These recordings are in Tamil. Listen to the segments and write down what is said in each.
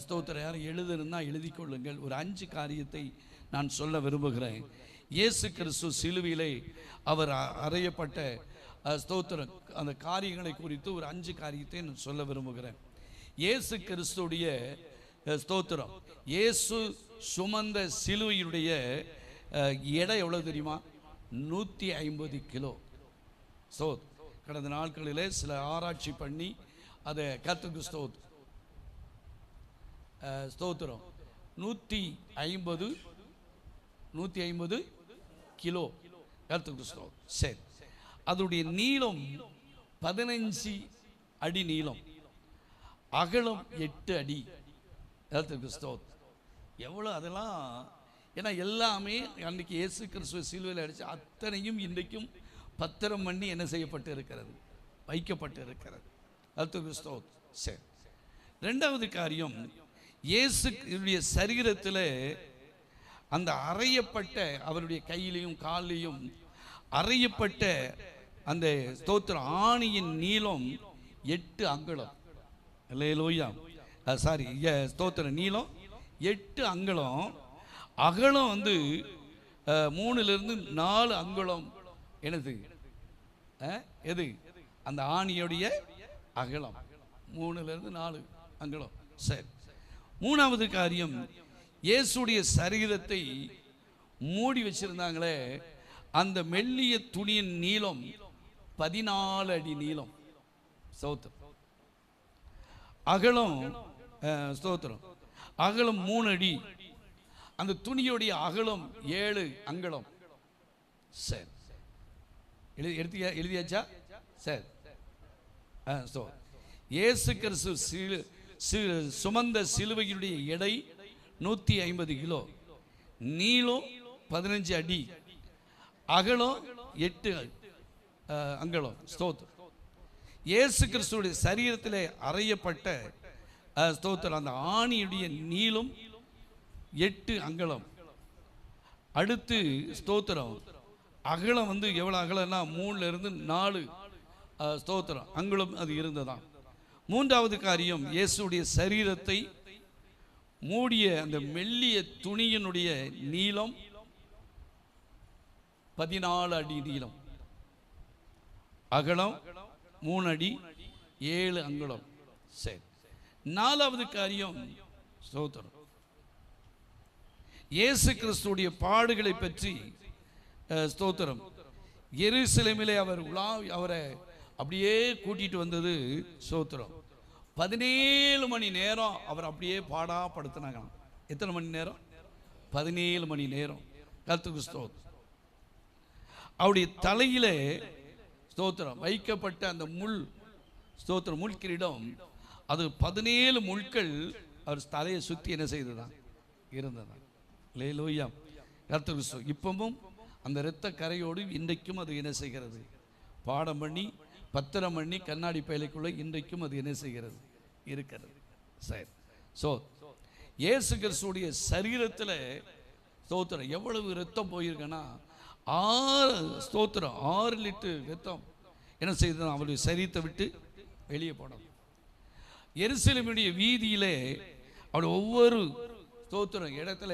ஸ்தோத்திரம் யாரும் எழுதுனா எழுதி கொள்ளுங்கள். ஒரு 5 காரியத்தை நான் சொல்ல விரும்புகிறேன். இயேசு கிறிஸ்து சிலுவையிலே அவர் அறையப்பட்ட ஸ்தோத்திரம் அந்த காரியங்களை குறித்து ஒரு 5 காரியத்தை நான் சொல்ல விரும்புகிறேன். இயேசு கிறிஸ்துடைய ஸ்தோத்திரம், இயேசு சுமந்த சிலுவையுடைய எடை எவ்வளோ தெரியுமா? 150 கிலோ. கடந்த நாட்களிலே சில ஆராய்ச்சி பண்ணி அதை கர்த்தருக்கு ஸ்தோத்திரம் 150 கிலோ கர்த்தருக்கு ஸ்தோத்திரம். சரி, அதனுடைய நீளம் 15 அடி நீளம், அகலம் 8 அடி. கர்த்தருக்கு ஸ்தோத்திரம். எவ்வளோ அதெல்லாம்! ஏன்னா எல்லாமே அன்றைக்கி இயேசு கிறிஸ்துவ சிலுவையில் அடித்து அத்தனையும் இன்றைக்கும் பத்திரம் பண்ணி என்ன செய்யப்பட்டு இருக்கிறது, வைக்கப்பட்டு இருக்கிறது. கர்த்தருக்கு ஸ்தோத்திரம். சரி, ரெண்டாவது காரியம், இயேசுடைய சரீரத்தில் அந்த அறையப்பட்ட அவருடைய கையிலையும் காலையும் அறையப்பட்ட அந்த ஸ்தோத்திரம் ஆணியின் நீளம் 8 அங்குலம். அல்லேலூயா. சாரி, ஸ்தோத்திரம் நீளம் 8 அங்குலம், அகலம் 3லிருந்து 4 அங்குலம். என்னது எது? அந்த ஆணியுடைய அகலம் 3லிருந்து 4 அங்குலம். சரி, மூணாவது காரியம், இயேசுடைய சரீரத்தை மூடி வச்சிருந்தாங்களே அந்த மெல்லிய துணியின் நீளம் 14 அடி நீளம். ஸ்தோத்திரம். அகலம் ஸ்தோத்திரம் அகலம் 3 அடி, அந்த துணியுடைய அகலம் 7 அங்குலம். சரி, எழுதியாச்சா? சரி. இயேசு கிறிஸ்து சுமந்த சிலுவையுடைய எடை 150 கிலோ, நீளம் 15 அடி, அகலம் 8 அங்குலம். ஸ்தோத்திரம். இயேசு கிறிஸ்துடைய சரீரத்தில் அறையப்பட்ட ஸ்தோத்திரம் அந்த ஆணியுடைய நீளம் 8 அங்குலம். அடுத்து ஸ்தோத்திரம் அகலம் எவ்வளோ அகலம்னா 3லிருந்து 4 ஸ்தோத்திரம் அங்குலம் அது இருந்ததான். மூன்றாவது காரியம், இயேசுடைய சரீரத்தை மூடிய அந்த மெல்லிய துணியினுடைய நீளம் 14 அடி நீளம், அகலம் 3 அடி 7 அங்குலம். சரி, நாலாவது காரியம் ஸ்தோத்திரம், இயேசு கிறிஸ்துடைய பாடுகளை பற்றி ஸ்தோத்திரம் எருசலேமிலே அவரை அப்படியே கூட்டிட்டு வந்தது. ஸ்தோத்திரம் 17 மணி நேரம் அவர் அப்படியே பாடாப்படுத்தினாங்க. எத்தனை மணி நேரம்? 17 மணி நேரம். கர்த்தருக்கு ஸ்தோத்திரம். அவருடைய தலையிலே ஸ்தோத்திரம் வைக்கப்பட்ட அந்த ஸ்தோத்திரம் முள் கிரீடம், அது 17 முள்கள் அவர் தலையை சுற்றி என்ன செய்ததான் இருந்ததான். அல்லேலூயா. கர்த்தருக்கு ஸ்தோத்திரம். இப்பவும் அந்த இரத்த கரையோடு இன்றைக்கும் அது என்ன செய்கிறது, பாடம் பண்ணி பத்திரம் பண்ணி கண்ணாடி பைலைக்குள்ள இன்றைக்கும் அது என்ன செய்கிறது இருக்கிறது. சரி, இயேசு கிறிஸ்துடைய சரீரத்தில் ஸ்தோத்திரம் எவ்வளவு இரத்தம் போயிருக்குன்னா 6 லிட்டர் ரத்தம் என்ன செய்தது அவருடைய சரீரத்தை விட்டு வெளியே போனோம். எருசலேமுடைய வீதியிலே அவருடைய ஒவ்வொரு ஸ்தோத்திரம் இடத்துல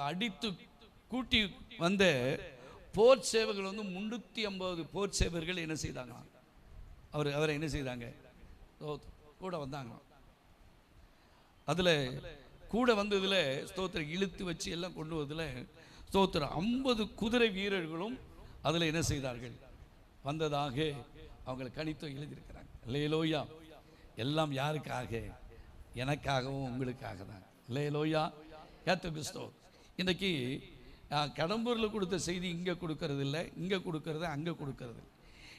அடித்து கூட்டி வந்த போர் சேவர்கள் 350 போர் சேவர்கள் என்ன செய்தாங்க, அவரை என்ன செய்தாங்க, கூட வந்தாங்க. அதில் கூட வந்ததில் ஸ்தோத்திரம் இழுத்து வச்சு எல்லாம் கொண்டு வந்ததில் ஸ்தோத்திரம் 50 குதிரை வீரர்களும் அதில் என்ன செய்தார்கள் வந்ததாக அவங்களை கணித்தம் எழுதியிருக்கிறாங்க. அல்லேலூயா. எல்லாம் யாருக்காக? எனக்காகவும் உங்களுக்காக தான். அல்லேலூயா. கர்த்தருக்கு ஸ்தோத்திரம். இன்றைக்கி கடம்பூரில் கொடுத்த செய்தி இங்கே கொடுக்கறது இல்லை, இங்கே கொடுக்கறது அங்கே கொடுக்கறது.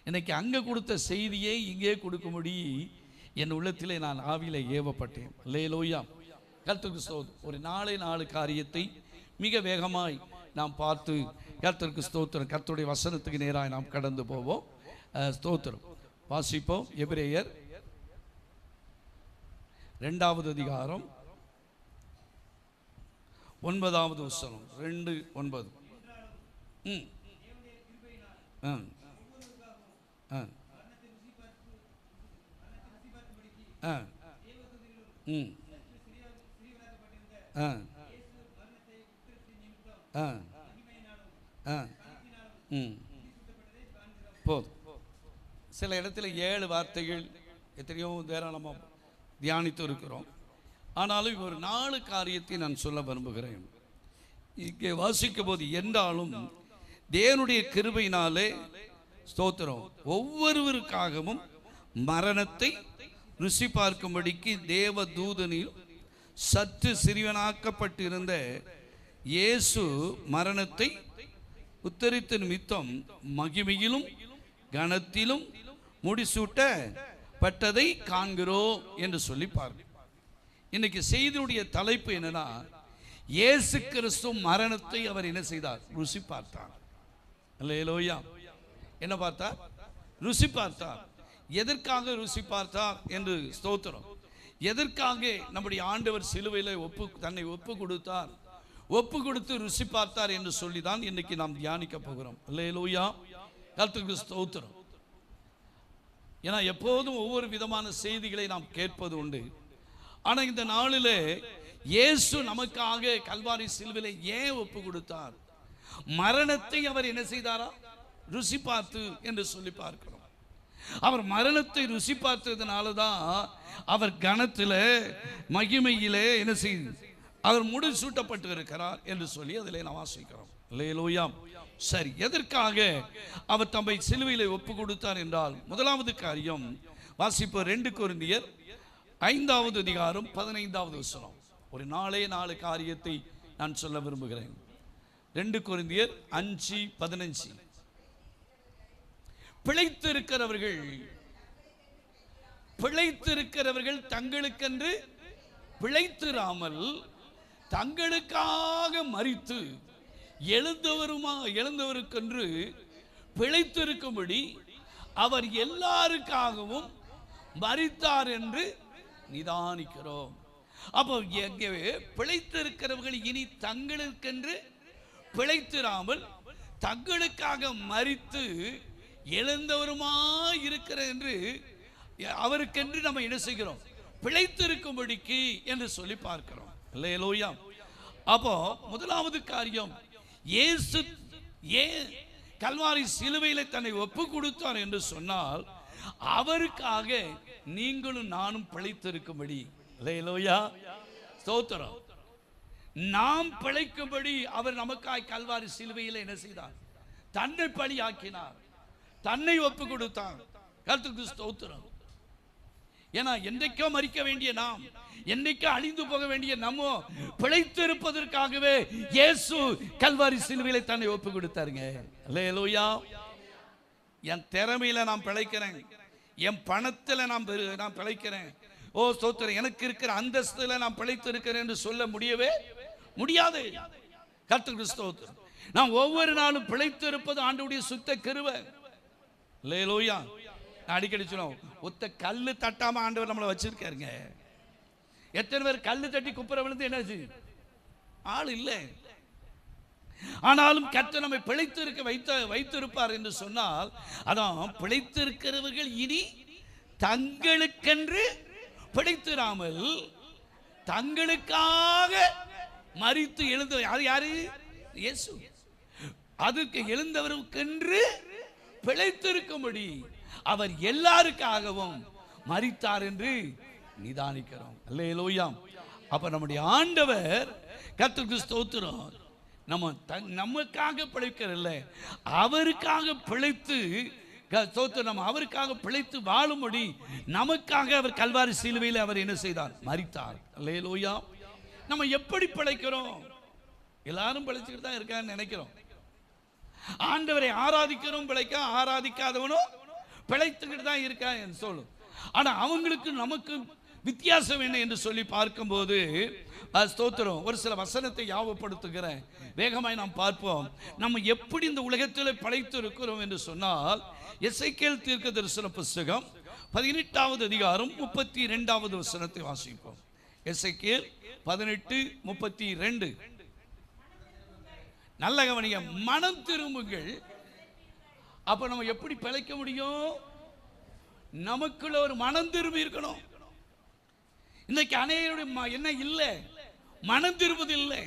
இன்றைக்கி அங்கே கொடுத்த செய்தியை இங்கே கொடுக்கும்படி என் உள்ளத்திலே நான் ஆவியில் ஏவப்பட்டேன். அல்லேலூயா. கர்த்தருக்கு ஸ்தோத்திரம். ஒரு 4 காரியத்தை மிக வேகமாய் நாம் பார்த்து கர்த்தருக்கு ஸ்தோத்திரம், கர்த்தருடைய வசனத்துக்கு நேராக நாம் கடந்து போவோம். ஸ்தோத்திரம் வாசிப்போம். எபிரேயர் 2வது அதிகாரம் 9வது வசனம் 2:9. ஆ ஆ ஆ போதும். சில இடத்துல 7 வார்த்தைகள் எத்தனையோ தாராளமாக தியானித்து இருக்கிறோம். ஆனாலும் ஒரு 4 காரியத்தை நான் சொல்ல விரும்புகிறேன். இங்கே வாசிக்கும் போது என்றாலும் தேவனுடைய கிருபையினாலே ஸ்தோத்திரம் ஒவ்வொருவருக்காகவும் மரணத்தை ருசி பார்க்கும்படிக்கு தேவ தூதனில் சற்று சிறியவனாக்கப்பட்டிருந்த இயேசு மரணத்தை உத்தரித்த நிமித்தம் மகிமையிலும் கனத்திலும் முடிசூட்டப்பட்டதை காண்கிறோம் என்று சொல்லி பாருங்க. இன்னைக்கு செய்தியுடைய தலைப்பு என்னன்னா, இயேசு கிறிஸ்து மரணத்தை அவர் என்ன செய்தார்? ருசி பார்த்தார். அல்லேலூயா. என்ன பார்த்தார்? ருசி பார்த்தார். எதற்காக ருசி பார்த்தார் என்று ஸ்தோத்திரம். எதற்காக நம்முடைய ஆண்டவர் சிலுவையில் தன்னை ஒப்பு கொடுத்தார், ஒப்பு கொடுத்து ருசி பார்த்தார் என்று சொல்லிதான் இன்னைக்கு நாம் தியானிக்க போகிறோம். அல்லேலூயா. கர்த்தருக்கு ஸ்தோத்திரம். ஏன்னா எப்போதும் ஒவ்வொரு விதமான செய்திகளை நாம் கேட்பது உண்டு. ஆனால் இந்த நாளில் இயேசு நமக்காக கல்வாரி சிலுவையிலே ஏன் ஒப்பு கொடுத்தார்? மரணத்தை அவர் என்ன செய்தாரா? ருசி பார்த்து என்று சொல்லி பார்க்கிறோம். அவர் மரணத்தை ருசி பார்த்ததுனால தான் அவர் கனத்திலே மகிமையிலே என்ன செய்து அவர் முடிசூட்டப்பட்டு இருக்கிறார் என்று சொல்லி அதிலே நாம் வாசிக்கிறோம். அல்லேலூயா. சரி, எதற்காக அவர் தம்மை சிலுவையிலே ஒப்பு கொடுத்தார் என்றால், முதலாவது காரியம் வாசிப்போம். 2 கொரிந்தியர் 5வது அதிகாரம் 15வது வசனம். ஒரு 4 காரியத்தை நான் சொல்ல விரும்புகிறேன். 2 கொரிந்தியர் 5:15. பிழைத்திருக்கிறவர்கள் தங்களுக்கென்று பிழைத்திராமல் தங்களுக்காக மரித்து எழுந்தவருக்கென்று பிழைத்திருக்கும்படி அவர் எல்லாருக்காகவும் மரித்தார் என்று நிதானிக்கிறோம். அப்போ எங்கவே பிழைத்திருக்கிறவர்கள் இனி தங்களுக்கென்று பிழைத்திராமல் தங்களுக்காக மரித்து எழுந்தவருமாய் இருக்கிற என்று அவருக்கென்று நம்ம என்ன செய்கிறோம்? பிழைத்திருக்கும்படிக்கு என்று சொல்லி பார்க்கிறோம். அல்லேலூயா. அப்போ முதலாவது காரியம், இயேசு ஏன் கல்வாரி சிலுவையிலே தன்னை ஒப்பு கொடுத்தார் என்று சொன்னால், அவருக்காக நீங்களும் நானும் பிழைத்திருக்கும்படி. அல்லேலூயா. ஸ்தோத்திரம். நாம் பிழைக்கும்படி அவர் நமக்காய் கல்வாரி சிலுவையில் என்ன செய்தார்? தன்னை பலியாக்கினார், தன்னை ஒப்பு கொடுத்தார். கர்த்தருக்கு ஸ்தோத்திரம். ஏன்னா என்றைக்கோ மரிக்க வேண்டிய நாம், என்னைக்கோ அழிந்து போக வேண்டிய நம்ம பிழைத்திருப்பதற்காகவே இயேசு கல்வாரி சிலுவையிலே தன்னை ஒப்பு கொடுத்தாருங்க. அல்லேலூயா. என் திறமையில நான் பிழைக்கிறேன், என் பணத்தில் நான் பிழைக்கிறேன், ஓ ஸ்தோத்திரம், எனக்கு இருக்கிற அந்தஸ்துல நான் பிழைத்திருக்கிறேன் என்று சொல்ல முடியவே முடியாது. கர்த்தருக்கு ஸ்தோத்திரம். நாம் ஒவ்வொரு நாளும் பிழைத்து இருப்பது ஆண்டவருடைய சுத்த கிருபை. அல்லேலூயா. நான் அடிக்கடி சொல்லுவோம், ஒத்த கல்லு தட்டாம ஆண்டவர் நம்மளை வச்சிருக்காருங்க. எத்தனை பேர் கல்லு தட்டி குப்புற விழுந்து என்னாச்சு? ஆள் இல்லை. ஆனாலும் கர்த்தர் நம்மை வைத்திருப்பார் என்று சொன்னால், அதான் பிழைத்திருக்கிறவர்கள் இனி தங்களுக்கென்று பிழைத்திராமல் தங்களுக்காக மரித்து எழுந்த, அது யாரு? இயேசு. அதுக்கு எழுந்தவருக்கென்று பிழைத்திருக்கும்படி அவர் எல்லாருக்காகவும் மரித்தார் என்று நிதானிக்கிறோம். அல்லேலூயா. அப்ப நம்முடைய ஆண்டவர் கர்த்தருக்கு ஸ்தோத்திரம் நமக்காக பிழைக்கிறல்ல, அவருக்காக பிழைத்து நம்ம அவருக்காக பிழைத்து வாழும்படி நமக்காக அவர் கல்வாரி சிலுவையில் அவர் என்ன செய்தார்? மரித்தார். அல்லேலூயா. நம்ம எப்படி பிழைக்கிறோம்? எல்லாரும் பிழைச்சுக்கிட்டு தான் இருக்கான்னு நினைக்கிறோம். ஆண்டவரை ஆராதிக்கிறோம் பிழைக்க, ஆராதிக்காதவனும் பிழைத்துக்கிட்டு தான் இருக்கா என்று சொல்லும். ஆனா அவங்களுக்கு நமக்கு வித்தியாசம் என்ன என்று சொல்லி பார்க்கும்போது ஸ்தோத்திரம், ஒரு சில வசனத்தை ஞாபகப்படுத்துகிறேன், வேகமாய் நாம் பார்ப்போம். நம்ம எப்படி இந்த உலகத்தில் பிழைத்து இருக்கிறோம் என்று சொன்னால், எசேக்கியேல் தீர்க்கதரிசன புத்தகம் 18வது அதிகாரம் 32வது வசனத்தை வாசிப்போம். எசேக்கியேல் 18:32. நல்ல கவனிங்க. மனம் திரும்புங்கள். அப்ப நம்ம எப்படி பிழைக்க முடியும்? நமக்குள்ள ஒரு மனம் திரும்பி இருக்கணும். இன்னைக்கு அநேகருடைய என்ன இல்லை, மனம் திரும்புவதில்லை.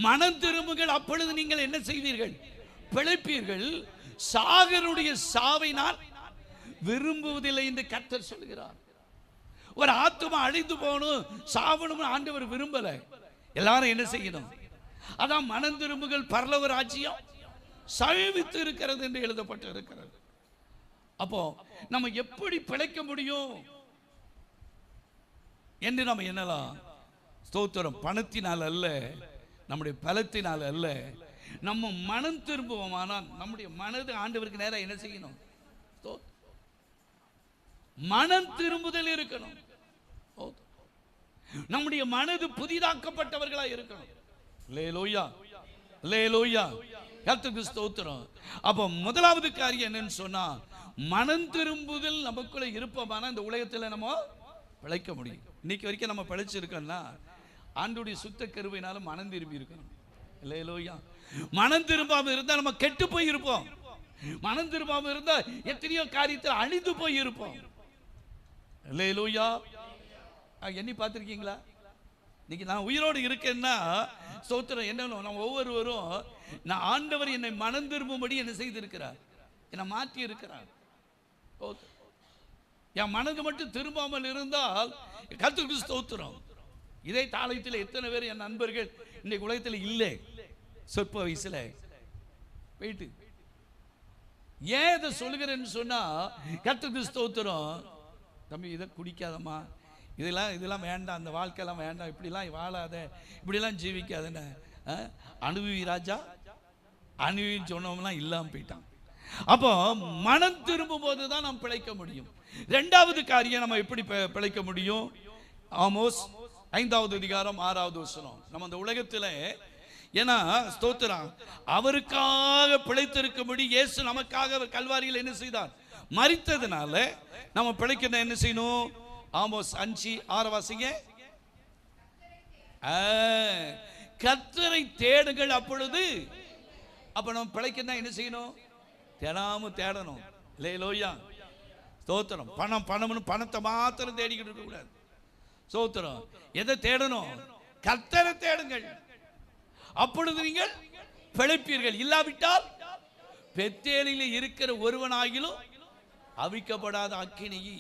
மனம் திரும்புங்கள், அப்பொழுது நீங்கள் என்ன செய்வீர்கள்? பிழைப்பீர்கள். சாகருடைய சாவை நான் விரும்புவதில்லை என்று கர்த்தர் சொல்கிறார். ஒரு ஆத்துமா அழிந்து போகணும், சாவணும் ஆண்டவர் விரும்பல. எல்லாரும் என்ன செய்யணும்? அதான் மனம் திரும்புகள், பரலோக ராஜ்யம் சமீபித்து இருக்கிறது என்று எழுதப்பட்டு இருக்கிறது. அப்போ நம்ம எப்படி பிழைக்க முடியும் என்று நம்ம என்னலாம்? ஸ்தோத்திரம். பணத்தினால் அல்ல, நம்முடைய பலத்தினால் அல்ல, நம்ம மனம் திரும்புவோமானால் நம்முடைய மனது ஆண்டவருக்கு நேரம் என்ன செய்யணும்? மனம் திரும்புதல் இருக்கணும். நம்முடைய மனது புதிதாக்கப்பட்டவர்களா இருக்கணும். அல்லேலூயா, அல்லேலூயா, கர்த்தருக்கு ஸ்தோத்திரம். அப்போ முதலாவது காரியம் என்னன்னு சொன்னா, மனம் திரும்புதல் நமக்குள்ள இருப்போமானா இந்த உலகத்தில் நம்ம பிழைக்க முடியும். இன்னைக்கு வரைக்கும் நம்ம பிழைச்சிருக்கோம்னா ஆண்டவருடைய சுத்த கிருபையினால மனம் திரும்பி இருக்கணும். அல்லேலூயா. மனம் திரும்பாம இருந்தா நம்ம கெட்டு போய் இருப்போம். மனம் திரும்பாம இருந்தா எத்தனையோ காரியத்தில் அழிந்து போய் இருப்போம். அல்லேலூயா. எண்ணி பார்த்திருக்கீங்களா? இன்னைக்கு நான் உயிரோடு இருக்கேன்னா ஸ்தோத்திரம். என்ன நம்ம ஒவ்வொருவரும், நான் ஆண்டவர் என்னை மனம் திரும்பும்படி என்ன செய்திருக்கிறார், என்னை மாற்றி இருக்கிறார். என் மனது மட்டும் திரும்பாமல் இருந்தால் கர்த்தருக்கு ஸ்தோத்திரம். இதே தாளத்தில் எத்தனை பேர் என் நண்பர்கள் இன்னைக்கு உலகத்தில் இல்லை, சொற்ப வயசுல போயிட்டு. ஏன் இதை சொல்லுகிறேன்னு சொன்னா, கர்த்தருக்கு ஸ்தோத்திரம். தம்பி இதை குடிக்காதம்மா, இதெல்லாம் வேண்டாம், அந்த வாழ்க்கையெல்லாம் வேண்டாம், இப்படிலாம் வாழாத, இப்படிலாம் ஜீவிக்காதன்னு அனுபவி ராஜா, அனுபவின்னு சொன்னவங்களாம் இல்லாமல் போயிட்டான். அப்போ மனம் திரும்பும் போது தான் நாம் பிழைக்க முடியும். ரெண்டாவது காரியம், நம்ம எப்படி பிழைக்க முடியும்? ஆமோஸ் 5வது அதிகாரம் 6வது வசனம். நம்ம அந்த உலகத்தில், ஏன்னா ஸ்தோத்திரம், அவருக்காக பிழைத்திருக்கும்படி இயேசு நமக்காக கல்வாரியில் என்ன செய்தார்? மரித்ததுனால நம்ம பிழைக்கணும். என்ன செய்யணும்? ஆமோஸ் 5:6 வாசிங்க. கர்த்தரை தேடுங்கள், அப்பொழுது. அப்ப நம்ம பிழைக்கணும் என்ன செய்யணும்? தேடாம தேடணும். அல்லேலூயா, ஸ்தோத்திரம். பணம்னு பணத்தை மாத்திரம் தேடிக்கிட்டு இருக்க கூடாது. ஸ்தோத்திரம். எதை தேடணும்? கர்த்தரை தேடுங்கள், அப்பொழுது நீங்கள் பிழைப்பீர்கள். இல்லாவிட்டால் பெத்தேலில் இருக்கிற ஒருவனாகிலும் அவிக்கப்படாத அக்கினியை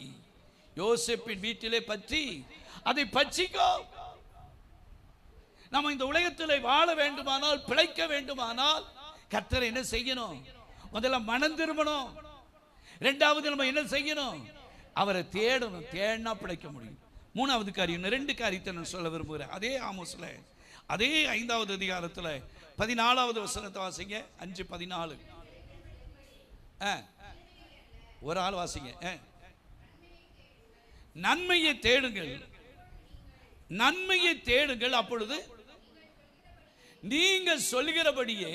யோசேப்பின் வீட்டிலே பற்றி அதை பட்சிக்கோ. நம்ம இந்த உலகத்தில் வாழ வேண்டுமானால், பிழைக்க வேண்டுமானால் கர்த்தரை என்ன செய்யணும்? முதல்ல மனம் திரும்பணும். இரண்டாவது நம்ம என்ன செய்யணும்? அவரை தேடணும். தேடினா பிழைக்க முடியும். மூணாவது காரியம், 2 காரியத்தை நான் சொல்ல விரும்புகிறேன். அதே ஆமோஸ்ல, அதே 5வது அதிகாரத்தில் 14வது வசனத்தை வாசிங்க. 5:14. ஒரு ஆள் வாசிங்க. நன்மையை தேடுங்கள், நன்மையை தேடுங்கள், அப்பொழுது நீங்கள் சொல்கிறபடியே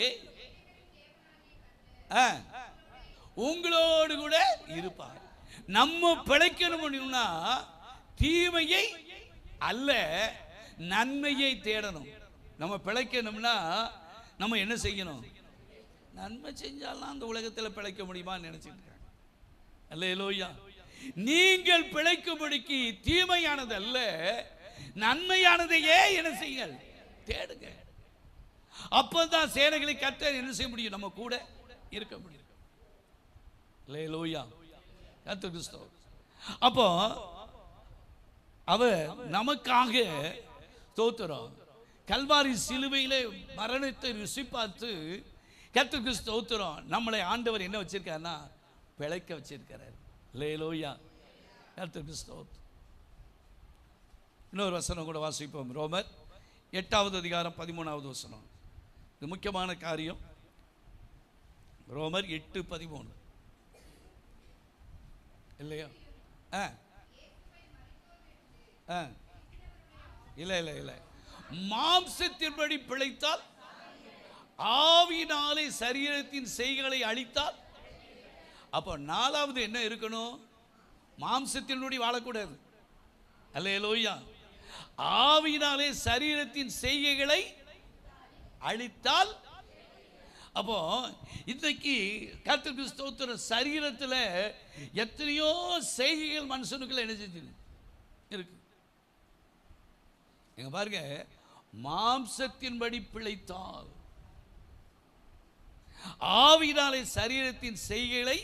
உங்களோடு கூட இருப்பார். நம்ம பிழைக்கணும்னா தீமையை அல்ல, நன்மையை தேடணும். நம்ம பிழைக்கணும்னா நம்ம என்ன செய்யணும்? நன்மை செஞ்சாலாம் அந்த உலகத்தில் பிழைக்க முடியுமான்னு நினைச்சிட்டு இருக்காங்க. அல்லேலூயா. நீங்கள் பிழைக்கும்படிக்கு தீமையானது அல்ல, நன்மையானதையே என்ன செய்யுங்கள்? தேடுங்க. அப்பதான் சேனைகளை கர்த்தர் என்ன செய்ய முடியும்? நம்ம கூட இருக்க முடியும். அல்லேலூயா, கர்த்தர் கிறிஸ்து. அப்போ அவர் நமக்காக ஸ்தோத்திரம் கல்வாரி சிலுவையிலே மரணத்தை ருசி பார்த்து கர்த்தருக்கு ஸ்தோத்திரம் நம்மளை ஆண்டவர் என்ன வச்சிருக்காருன்னா பிழைக்க வச்சிருக்கிறார். அல்லேலூயா, கர்த்தருக்கு ஸ்தோத்திரம். இன்னொரு வசனம் கூட வாசிப்போம். ரோமர் 8வது அதிகாரம் 13வது வசனம். இது முக்கியமான காரியம். ரோமர் 8:13 இல்லையா? இல்லை இல்லை இல்லை. மாம்சத்தின்படி பிழைத்தால், ஆவியினாலே சரீரத்தின் செய்கைகளை அழித்தால். அப்போ 4வது என்ன இருக்கணும்? மாம்சத்தின்படி வாழக்கூடாது. அல்லேலூயா. ஆவியினாலே சரீரத்தின் செய்கைகளை அழித்தால். அப்போ இன்றைக்கு கர்த்தருக்கு ஸ்தோத்திரம், சரீரத்தில் எத்தனையோ செய்கைகள் மனுஷனுக்குள்ள என்ன செஞ்சு இருக்கு. எங்க பாருங்க, மாம்சத்தின்படி பிழைத்தால் ஆவியினாலே சரீரத்தின் செய்கைகளை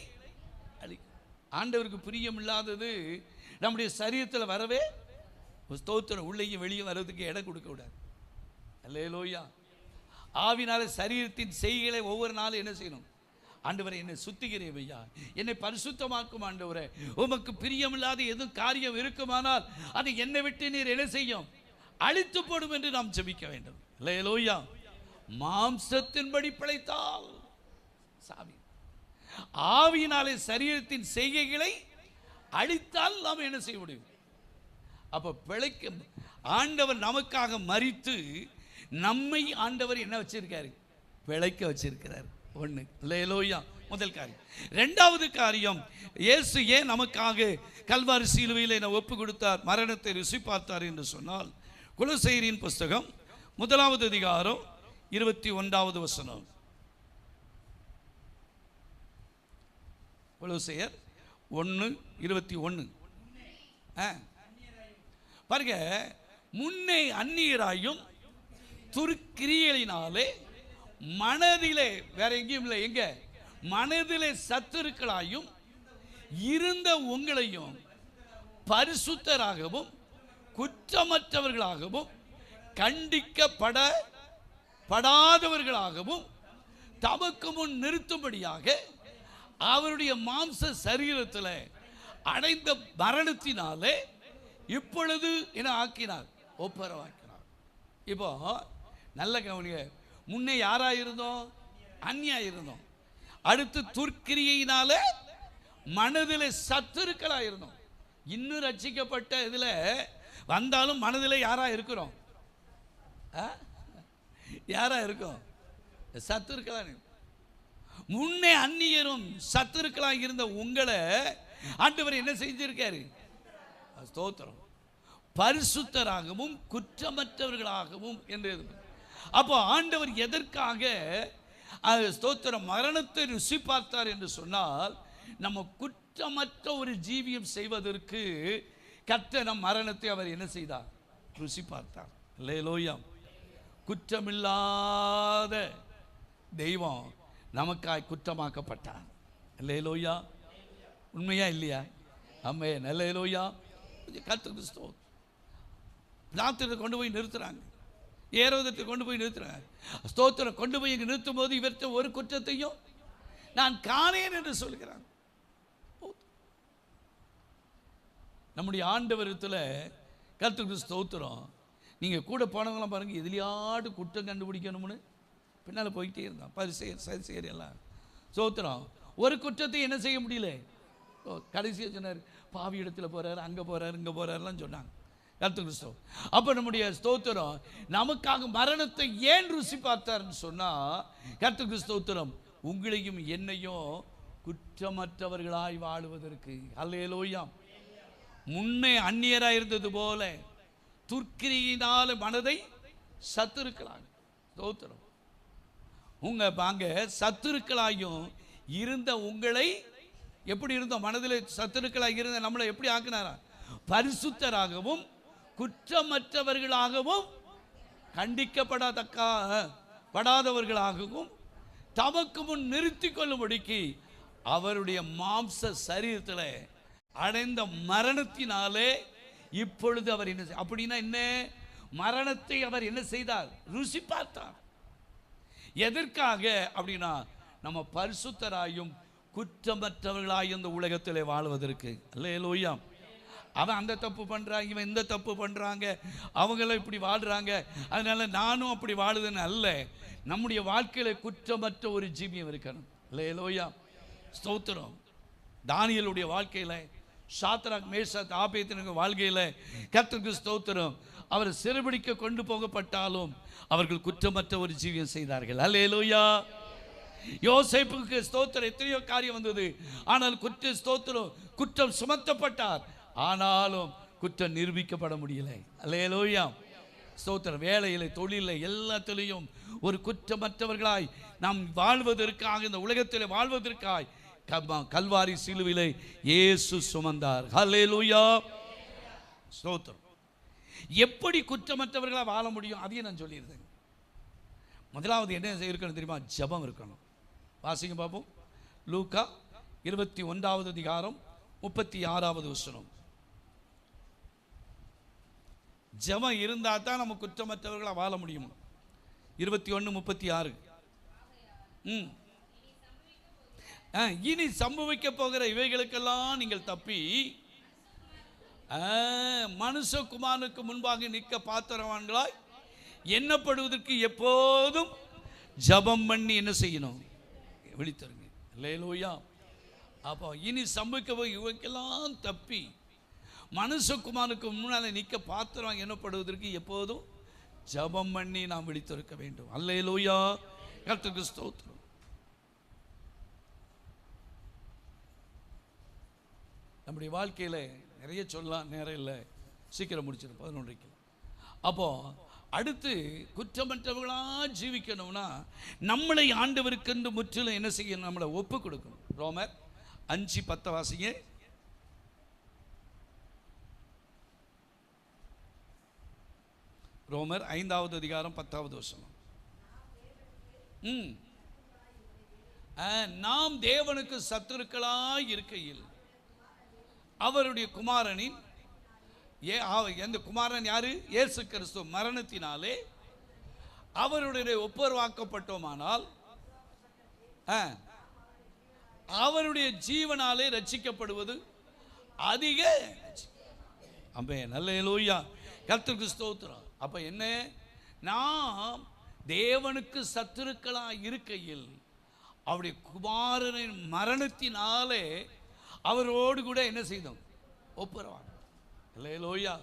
அழிக்கும். ஆண்டவருக்கு பிரியம் இல்லாதது நம்முடைய சரீரத்தில் வரவே ஸ்தோத்திரம் உள்ளேயும் வெளியும் வர்றதுக்கு இடம் கொடுக்க கூடாது. அல்லேலூயா. ஆவினாலே சரீரத்தின் செய்கைகளை ஒவ்வொரு நாளும் என்ன செய்யணும்? ஆண்டவரை என்னை சுத்திகிறேன் ஐயா, என்னை பரிசுத்தமாக்கும் ஆண்டவரே, உமக்கு பிரியமில்லாத எதுவும் காரியம் இருக்குமானால் அதை என்னை விட்டு நீர் என்ன செய்யும்? அழித்து போடும் என்று நாம் ஜெபிக்க வேண்டும். அல்லேலூயா. மாம்சத்தின்படி பிழைத்தால் சாவி, ஆவியினாலே சரீரத்தின் செய்கைகளை அழித்தால் நாம் என்ன செய்ய முடியும்? அப்ப பிழைக்க ஆண்டவர் நமக்காக மரித்து நம்மை ஆண்டவர் என்ன வச்சிருக்காரு? பிழைக்க வச்சிருக்கிறார். ஒன்று. அல்லேலூயா. முதல் காரியம். இரண்டாவது காரியம், இயேசு ஏன் நமக்காக கல்வாரி சிலுவையில் என்ன ஒப்பு கொடுத்தார், மரணத்தை ருசி பார்த்தார் என்று சொன்னால், கொலோசையரின் புஸ்தகம் 1வது அதிகாரம் 21வது வசனம். கொலோசையர் 1:21. பாருங்க, முன்னே அந்நியராயும் துர்க்கிரியலினாலே மனதிலே, வேற எங்கேயும் இல்லை, எங்க மனதிலே சத்துருக்களாயும் இருந்த உங்களையும் பரிசுத்தராகவும் குற்றமற்றவர்களாகவும் கண்டிக்கப்படாதவர்களாகவும் தமக்கு முன் நிறுத்தும்படியாக அவருடைய மாம்ச சரீரத்தில் அடைந்த மரணத்தினாலே இப்பொழுது என ஆக்கினார், ஒப்பரவாக்கினார். இப்போ நல்ல கவனிங்க, முன்னே யாராயிருந்தோம்? அந்நியாயிருந்தோம். அடுத்து துர்க்கிரியினால மனதில் சத்துருக்களாயிருந்தோம். இன்னும் ரட்சிக்கப்பட்ட இதில் வந்தாலும் மனதில் யாரா இருக்கிறோம்? யாரா இருக்கும்? சத்துருக்களா. முன்னே அந்நியரும் சத்துருக்களாக இருந்த உங்களை ஆண்டவர் என்ன செஞ்சிருக்காரு? ஸ்தோத்திரம். பரிசுத்தராகவும் குற்றமற்றவர்களாகவும் என்று. அப்போ ஆண்டவர் எதற்காக ஸ்தோத்திரம் மரணத்தை ருசி பார்த்தார் என்று சொன்னால், நம்ம குற்றமற்ற ஒரு ஜீவியம் செய்வதற்கு கர்த்தர் நம் மரணத்தை அவர் என்ன செய்தார்? ருசி பார்த்தார். அல்லேலூயா. குற்றமில்லாத தெய்வம் நமக்காய் குற்றமாக்கப்பட்டார். அல்லேலூயா. உண்மையா இல்லையா? ஆமென். அல்லேலூயா. கர்த்தருக்கு ஸ்தோத்திரம். பிலாத்துவை கொண்டு போய் நிறுத்துறாங்க, ஏரோதத்தை கொண்டு போய் நிறுத்துறாங்க. ஸ்தோத்திரம். கொண்டு போய் இங்கே நிறுத்தும் போது இவர்கிட்ட ஒரு குற்றத்தையும் நான் காணேன் என்று சொல்கிறான். நம்முடைய ஆண்டவரத்தில் கர்த்தருக்கு ஸ்தோத்திரம். நீங்கள் கூட போனவங்களாம் பாருங்கள், எதிலையாடு குற்றம் கண்டுபிடிக்கணும்னு பின்னால் போய்கிட்டே இருந்தான். பரிசேயர் சதுசேயர் எல்லாம். ஸ்தோத்திரம். ஒரு குற்றத்தை என்ன செய்ய முடியல. கடைசியாக சொன்னார், பாவி இடத்துல போகிறார், அங்கே போகிறார், இங்கே போகிறாருலாம் சொன்னாங்க. கர்த்தருக்கு ஸ்தோத்திரம். அப்போ நம்முடைய ஸ்தோத்திரம் நமக்காக மரணத்தை ஏன் ருசி பார்த்தார்னு சொன்னால், கர்த்தருக்கு ஸ்தோத்திரம் உங்களையும் என்னையும் குற்றமற்றவர்களாய் வாழுவதற்கு. அல்லேலூயா. முன்னே அந்நியராக இருந்தது போல துர்க்கிரியினால மனதை சத்துருக்களாக. ஸ்தோத்திரம். உங்க பாங்க சத்துருக்களாயும் இருந்த உங்களை எப்படி இருந்தோம்? மனதில் சத்துருக்களாக இருந்த நம்மளை எப்படி ஆக்கினாரா? பரிசுத்தராகவும் குற்றமற்றவர்களாகவும் கண்டிக்கப்படாதவர்களாகவும் தமக்கு முன் நிறுத்தி கொள்ளும்படிக்கு அவருடைய மாம்ச சரீரத்தில் அடைந்த மரணத்தினாலே இப்பொழுது அவர் என்ன, அப்படின்னா என்ன? மரணத்தை அவர் என்ன செய்தார்? ருசி பார்த்தார். எதற்காக அப்படின்னா, நம்ம பரிசுத்தராயும் குற்றமற்றவர்களாய் இந்த உலகத்தில் வாழ்வதற்கு. அல்லேலூயா. அவன் அந்த தப்பு பண்ணுறாங்க, இவன் இந்த தப்பு பண்ணுறாங்க, அவங்களும் இப்படி வாழ்கிறாங்க, அதனால நானும் அப்படி வாழுதுன்னு அல்ல. நம்முடைய வாழ்க்கையில் குற்றமற்ற ஒரு ஜீவியம் இருக்கணும். அல்லேலூயா. ஸ்தோத்திரம். தானியேலுடைய வாழ்க்கையில், சாத்ராக் மேஷாக் ஆபேத்நேகோ வாழ்க்கையில் கர்த்தருக்கு ஸ்தோத்திரம், அவர் சிறைபிடிக்க கொண்டு போகப்பட்டாலும் அவர்கள் குற்றமற்ற ஒரு ஜீவியம் செய்தார்கள். அல்லேலூயா. யோசேப்புக்கு ஸ்தோத்திரம் எத்தனையோ காரியம் வந்தது, ஆனால் குற்றம் சுமத்தப்பட்டார், ஆனாலும் குற்றம் நிரூபிக்கப்பட முடியல. அல்லேலூயா. ஸ்தோத்திரம். வேலையில், தொழிலில், எல்லாத்திலையும் ஒரு குற்றமற்றவர்களாய் நாம் வாழ்வதற்காக, இந்த உலகத்தில் வாழ்வதற்காய் கல்வாரி சிலுவையிலே இயேசு சுமந்தார். அல்லேலூயா. ஸ்தோத்திரம். எப்படி குற்றமற்றவர்களாக வாழ முடியும் அதையும் நான் சொல்லியிருந்தேன். முதலாவது என்ன இருக்கணும் தெரியுமா? ஜெபம் இருக்கணும். வாசிங்க பார்ப்போம். லூக்கா 21வது அதிகாரம் 36வது வசனம். ஜெபம் இருந்தால் தான் நம்ம குற்றமற்றவர்களாக வாழ முடியும். 21:36. இனி சம்பவிக்க போகிற இவைகளுக்கெல்லாம் நீங்கள் தப்பி மனுஷகுமாரனுக்கு முன்பாக நிற்க பாத்திரவான்களாய் எண்ணப்படுவதற்கு எப்போதும் ஜெபம் பண்ணி என்ன செய்யணும்? விழித்தருங்க. அல்லேலூயா. அப்போ இனி சம்பவிக்க போய் இவைக்கெல்லாம் தப்பி மனுஷகுமாரனுக்கு முன்னால் நிற்க பாத்திரம் எண்ணப்படுவதற்கு எப்போதும் ஜெபம் பண்ணி நாம் விழித்திருக்க வேண்டும். அல்லேலூயா. கர்த்தருக்கு ஸ்தோத்திரம். நம்முடைய வாழ்க்கையில் நிறைய சொல்லலாம், நேரம் இல்லை, சீக்கிரம் முடிச்சிடும் 11:00. அப்போ அடுத்து குற்றமற்றவர்களாக ஜீவிக்கணும்னா நம்மளை ஆண்டவருக்கென்று முற்றிலும் என்ன செய்யணும்? நம்மளை ஒப்பு கொடுக்கணும். ரோமர் 5:10 வாசிங்க. ரோமர் 5வது அதிகாரம் 10வது வசனம். நாம் தேவனுக்கு சத்துருக்களாய் இருக்கையில் அவருடைய குமாரனின் எந்த குமாரன் யாரு? இயேசு கிறிஸ்து மரணத்தினாலே அவருடைய ஒப்புரவாக்கப்பட்டோமானால் அவருடைய ஜீவனாலே ரட்சிக்கப்படுவது அதிக. ஆமென். அல்லேலூயா. கர்த்தருக்கு ஸ்தோத்திரம். அப்ப என்ன? நாம் தேவனுக்கு சத்துருக்களாய் இருக்கையில் அவருடைய குமாரனின் மரணத்தினாலே அவரோடு கூட என்ன செய்தோம்? ஒப்புரவாங்க. அல்லேலூயா.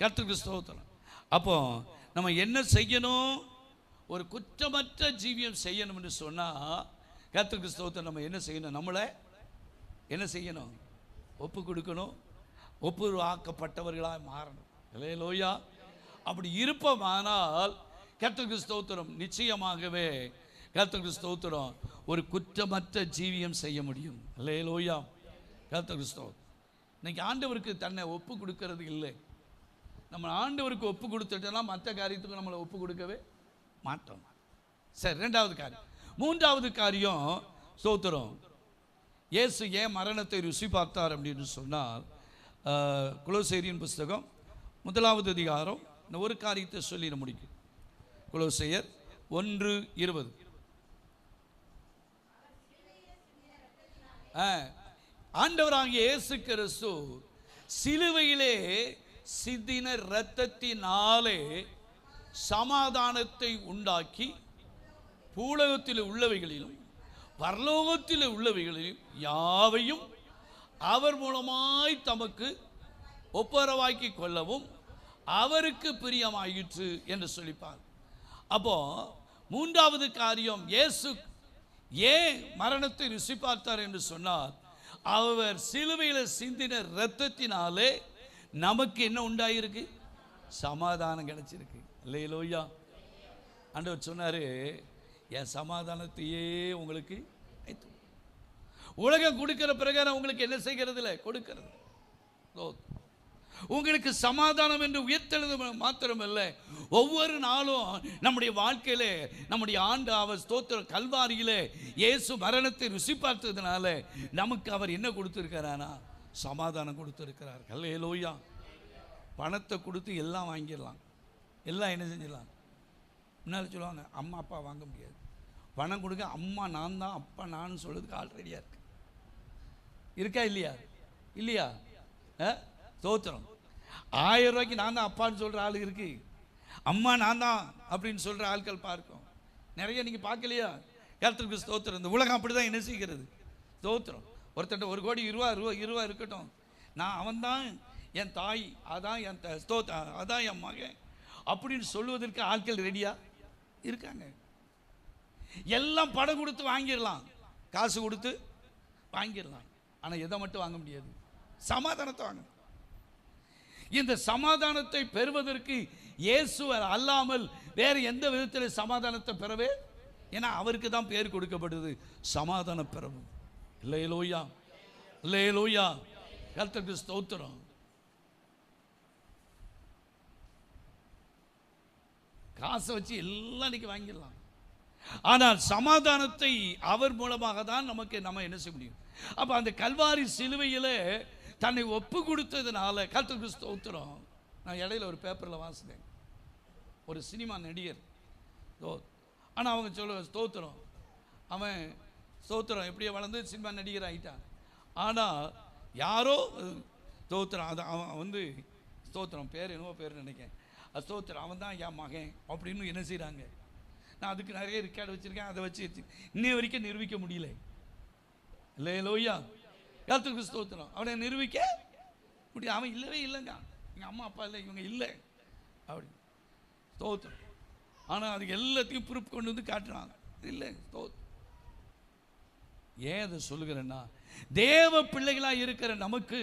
கர்த்தருக்கு ஸ்தோத்திரம். அப்போ நம்ம என்ன செய்யணும்? ஒரு குற்றமற்ற ஜீவியம் செய்யணும் என்று சொன்னால் கர்த்தருக்கு ஸ்தோத்திரம். நம்ம என்ன செய்யணும்? நம்மளை என்ன செய்யணும்? ஒப்பு கொடுக்கணும். ஒப்புரவாக்கப்பட்டவர்களாக மாறணும். அல்லேலூயா. அப்படி இருப்போமானால் கர்த்தருக்கு ஸ்தோத்திரம், நிச்சயமாகவே கர்த்தருக்கு ஸ்தோத்திரம், ஒரு குற்றமற்ற ஜீவியம் செய்ய முடியும். அல்லேலூயா. கர்த்தருக்கு ஸ்தோத்திரம். இன்னைக்கு ஆண்டவருக்கு தன்னை ஒப்பு கொடுக்கறது இல்லை. நம்ம ஆண்டவருக்கு ஒப்பு கொடுத்துட்டோம்னா மற்ற காரியத்துக்கு நம்மளை ஒப்பு கொடுக்கவே மாட்டோம். சரி, 2வது காரியம். 3வது காரியம் ஸ்தோத்திரம், இயேசு ஏன் மரணத்தை ருசி பார்த்தார் அப்படின்னு சொன்னால், கொலோசையரின் புஸ்தகம் 1வது அதிகாரம் இந்த ஒரு காரியத்தை சொல்லி முடிக்கும். கொலோசையர் 1:20. ஆண்டவராகிய இயேசு கிறிஸ்து சிலுவையிலே சிந்தின இரத்தத்தினாலே சமாதானத்தை உண்டாக்கி பூலோகத்தில் உள்ளவைகளிலும் பரலோகத்தில் உள்ளவைகளிலும் யாவையும் அவர் மூலமாய் தமக்கு ஒப்புரவாக்கி கொள்ளவும் அவருக்கு பிரியமாயிற்று என்று சொல்லிப்பார். அப்போ 3வது காரியம், இயேசு ஏன் மரணத்தை ருசி பார்த்தார் என்று சொன்னார், அவர் சிலுவையில் சிந்தின இரத்தத்தினாலே நமக்கு என்ன உண்டாயிருக்கு? சமாதானம் கிடைச்சிருக்கு. அல்லேலூயா. ஆண்டவர் சொன்னாரு, என் சமாதானத்தையே உங்களுக்கு உலகம் கொடுக்கிற பிரகாரம் உங்களுக்கு என்ன செய்கிறது இல்லை, கொடுக்கிறது. உங்களுக்கு சமாதானம் என்று உயர்த்தெழுது மாத்திரமல்ல, ஒவ்வொரு நாளும் நம்முடைய வாழ்க்கையிலே நம்முடைய அவர் ஸ்தோத்திர கல்வாரியிலே இயேசு மரணத்தை ருசி பார்த்ததுனால நமக்கு அவர் என்ன கொடுத்திருக்கிறாரா? சமாதானம் கொடுத்திருக்கிறார். அல்லேலூயா. பணத்தை கொடுத்து எல்லாம் வாங்கிடலாம், எல்லாம் என்ன செஞ்சிடலாம். முன்னாடி சொல்லுவாங்க அம்மா அப்பா வாங்க முடியாது, பணம் கொடுக்க அம்மா நான் தான் அப்பா நான் சொல்றதுக்கு ஆல்ரெடியாக இருக்கா இல்லையா? இல்லையா? ஸ்தோத்திரம். 1000 ரூபாய்க்கு நான் தான் அப்பான்னு சொல்கிற ஆள் இருக்கு, அம்மா நான் தான் அப்படின்னு சொல்கிற ஆட்கள் பார்க்கும் நிறைய. நீங்கள் பார்க்கலையா? கர்த்தருக்கு ஸ்தோத்திரம். இந்த உலகம் அப்படி தான் என்ன செய்கிறது? ஸ்தோத்திரம். ஒருத்தட்ட 1 கோடி ரூபா இருக்கட்டும், நான் அவன் தான் என் தாய், அதான் என் அதான் என் மகன் அப்படின்னு சொல்லுவதற்கு ஆட்கள் ரெடியாக இருக்காங்க. எல்லாம் படம் கொடுத்து வாங்கிடலாம், காசு கொடுத்து வாங்கிடலாம். ஆனால் எதை மட்டும் வாங்க முடியாது? சமாதானத்தை வாங்க. இந்த சமாதானத்தை பெறுவதற்கு இயேசுவர் அல்லாமல் வேறு எந்த விதத்தில் சமாதானத்தை பெறவே? ஏன்னா அவருக்கு தான் பேர் கொடுக்கப்படுது சமாதான பெறவும். இல்லையிலோயா, இல்லையிலோயா. கர்த்தருக்கு ஸ்தோத்திரம். காசை வச்சு எல்லாம் இன்னைக்கு வாங்கிடலாம். ஆனால் சமாதானத்தை அவர் மூலமாக தான் நம்ம என்ன செய்ய முடியும். அப்போ அந்த கல்வாரி சிலுவையில் தன்னை ஒப்பு கொடுத்ததுனால கர்த்தருக்கு ஸ்தோத்திரம். நான் இடையில ஒரு பேப்பரில் வாசித்தேன், ஒரு சினிமா நடிகர். ஆனால் அவங்க சொல்ல ஸ்தோத்திரம், அவன் ஸ்தோத்திரம் எப்படியோ வளர்ந்து சினிமா நடிகர் ஆகிட்டான். ஆனால் யாரோ ஸ்தோத்திரம், அது அவன் வந்து ஸ்தோத்திரம் பேர் என்னவோ பேர் நினைக்கிறேன், அது ஸ்தோத்திரம் அவன் தான் என் மகன் அப்படின்னு என்ன செய்கிறாங்க. நான் அதுக்கு நிறைய ரெக்கார்டு வச்சுருக்கேன், அதை வச்சு இன்னை வரைக்கும் நிரூபிக்க முடியல. இல்லை லோய்யா, கர்த்தருக்கு ஸ்தோத்திரம். அவனை நிரூபிக்க முடியும். அவன் இல்லவே இல்லைங்க, எங்கள் அம்மா அப்பா இல்லை, இவங்க இல்லை அப்படி ஸ்தோத்திரம். ஆனால் அதுக்கு எல்லாத்தையும் ப்ரூஃப் கொண்டு வந்து காட்டுறாங்க. இல்லை ஸ்தோத்திரம். ஏன் அதை சொல்லுகிறேன்னா, தேவ பிள்ளைகளாக இருக்கிற நமக்கு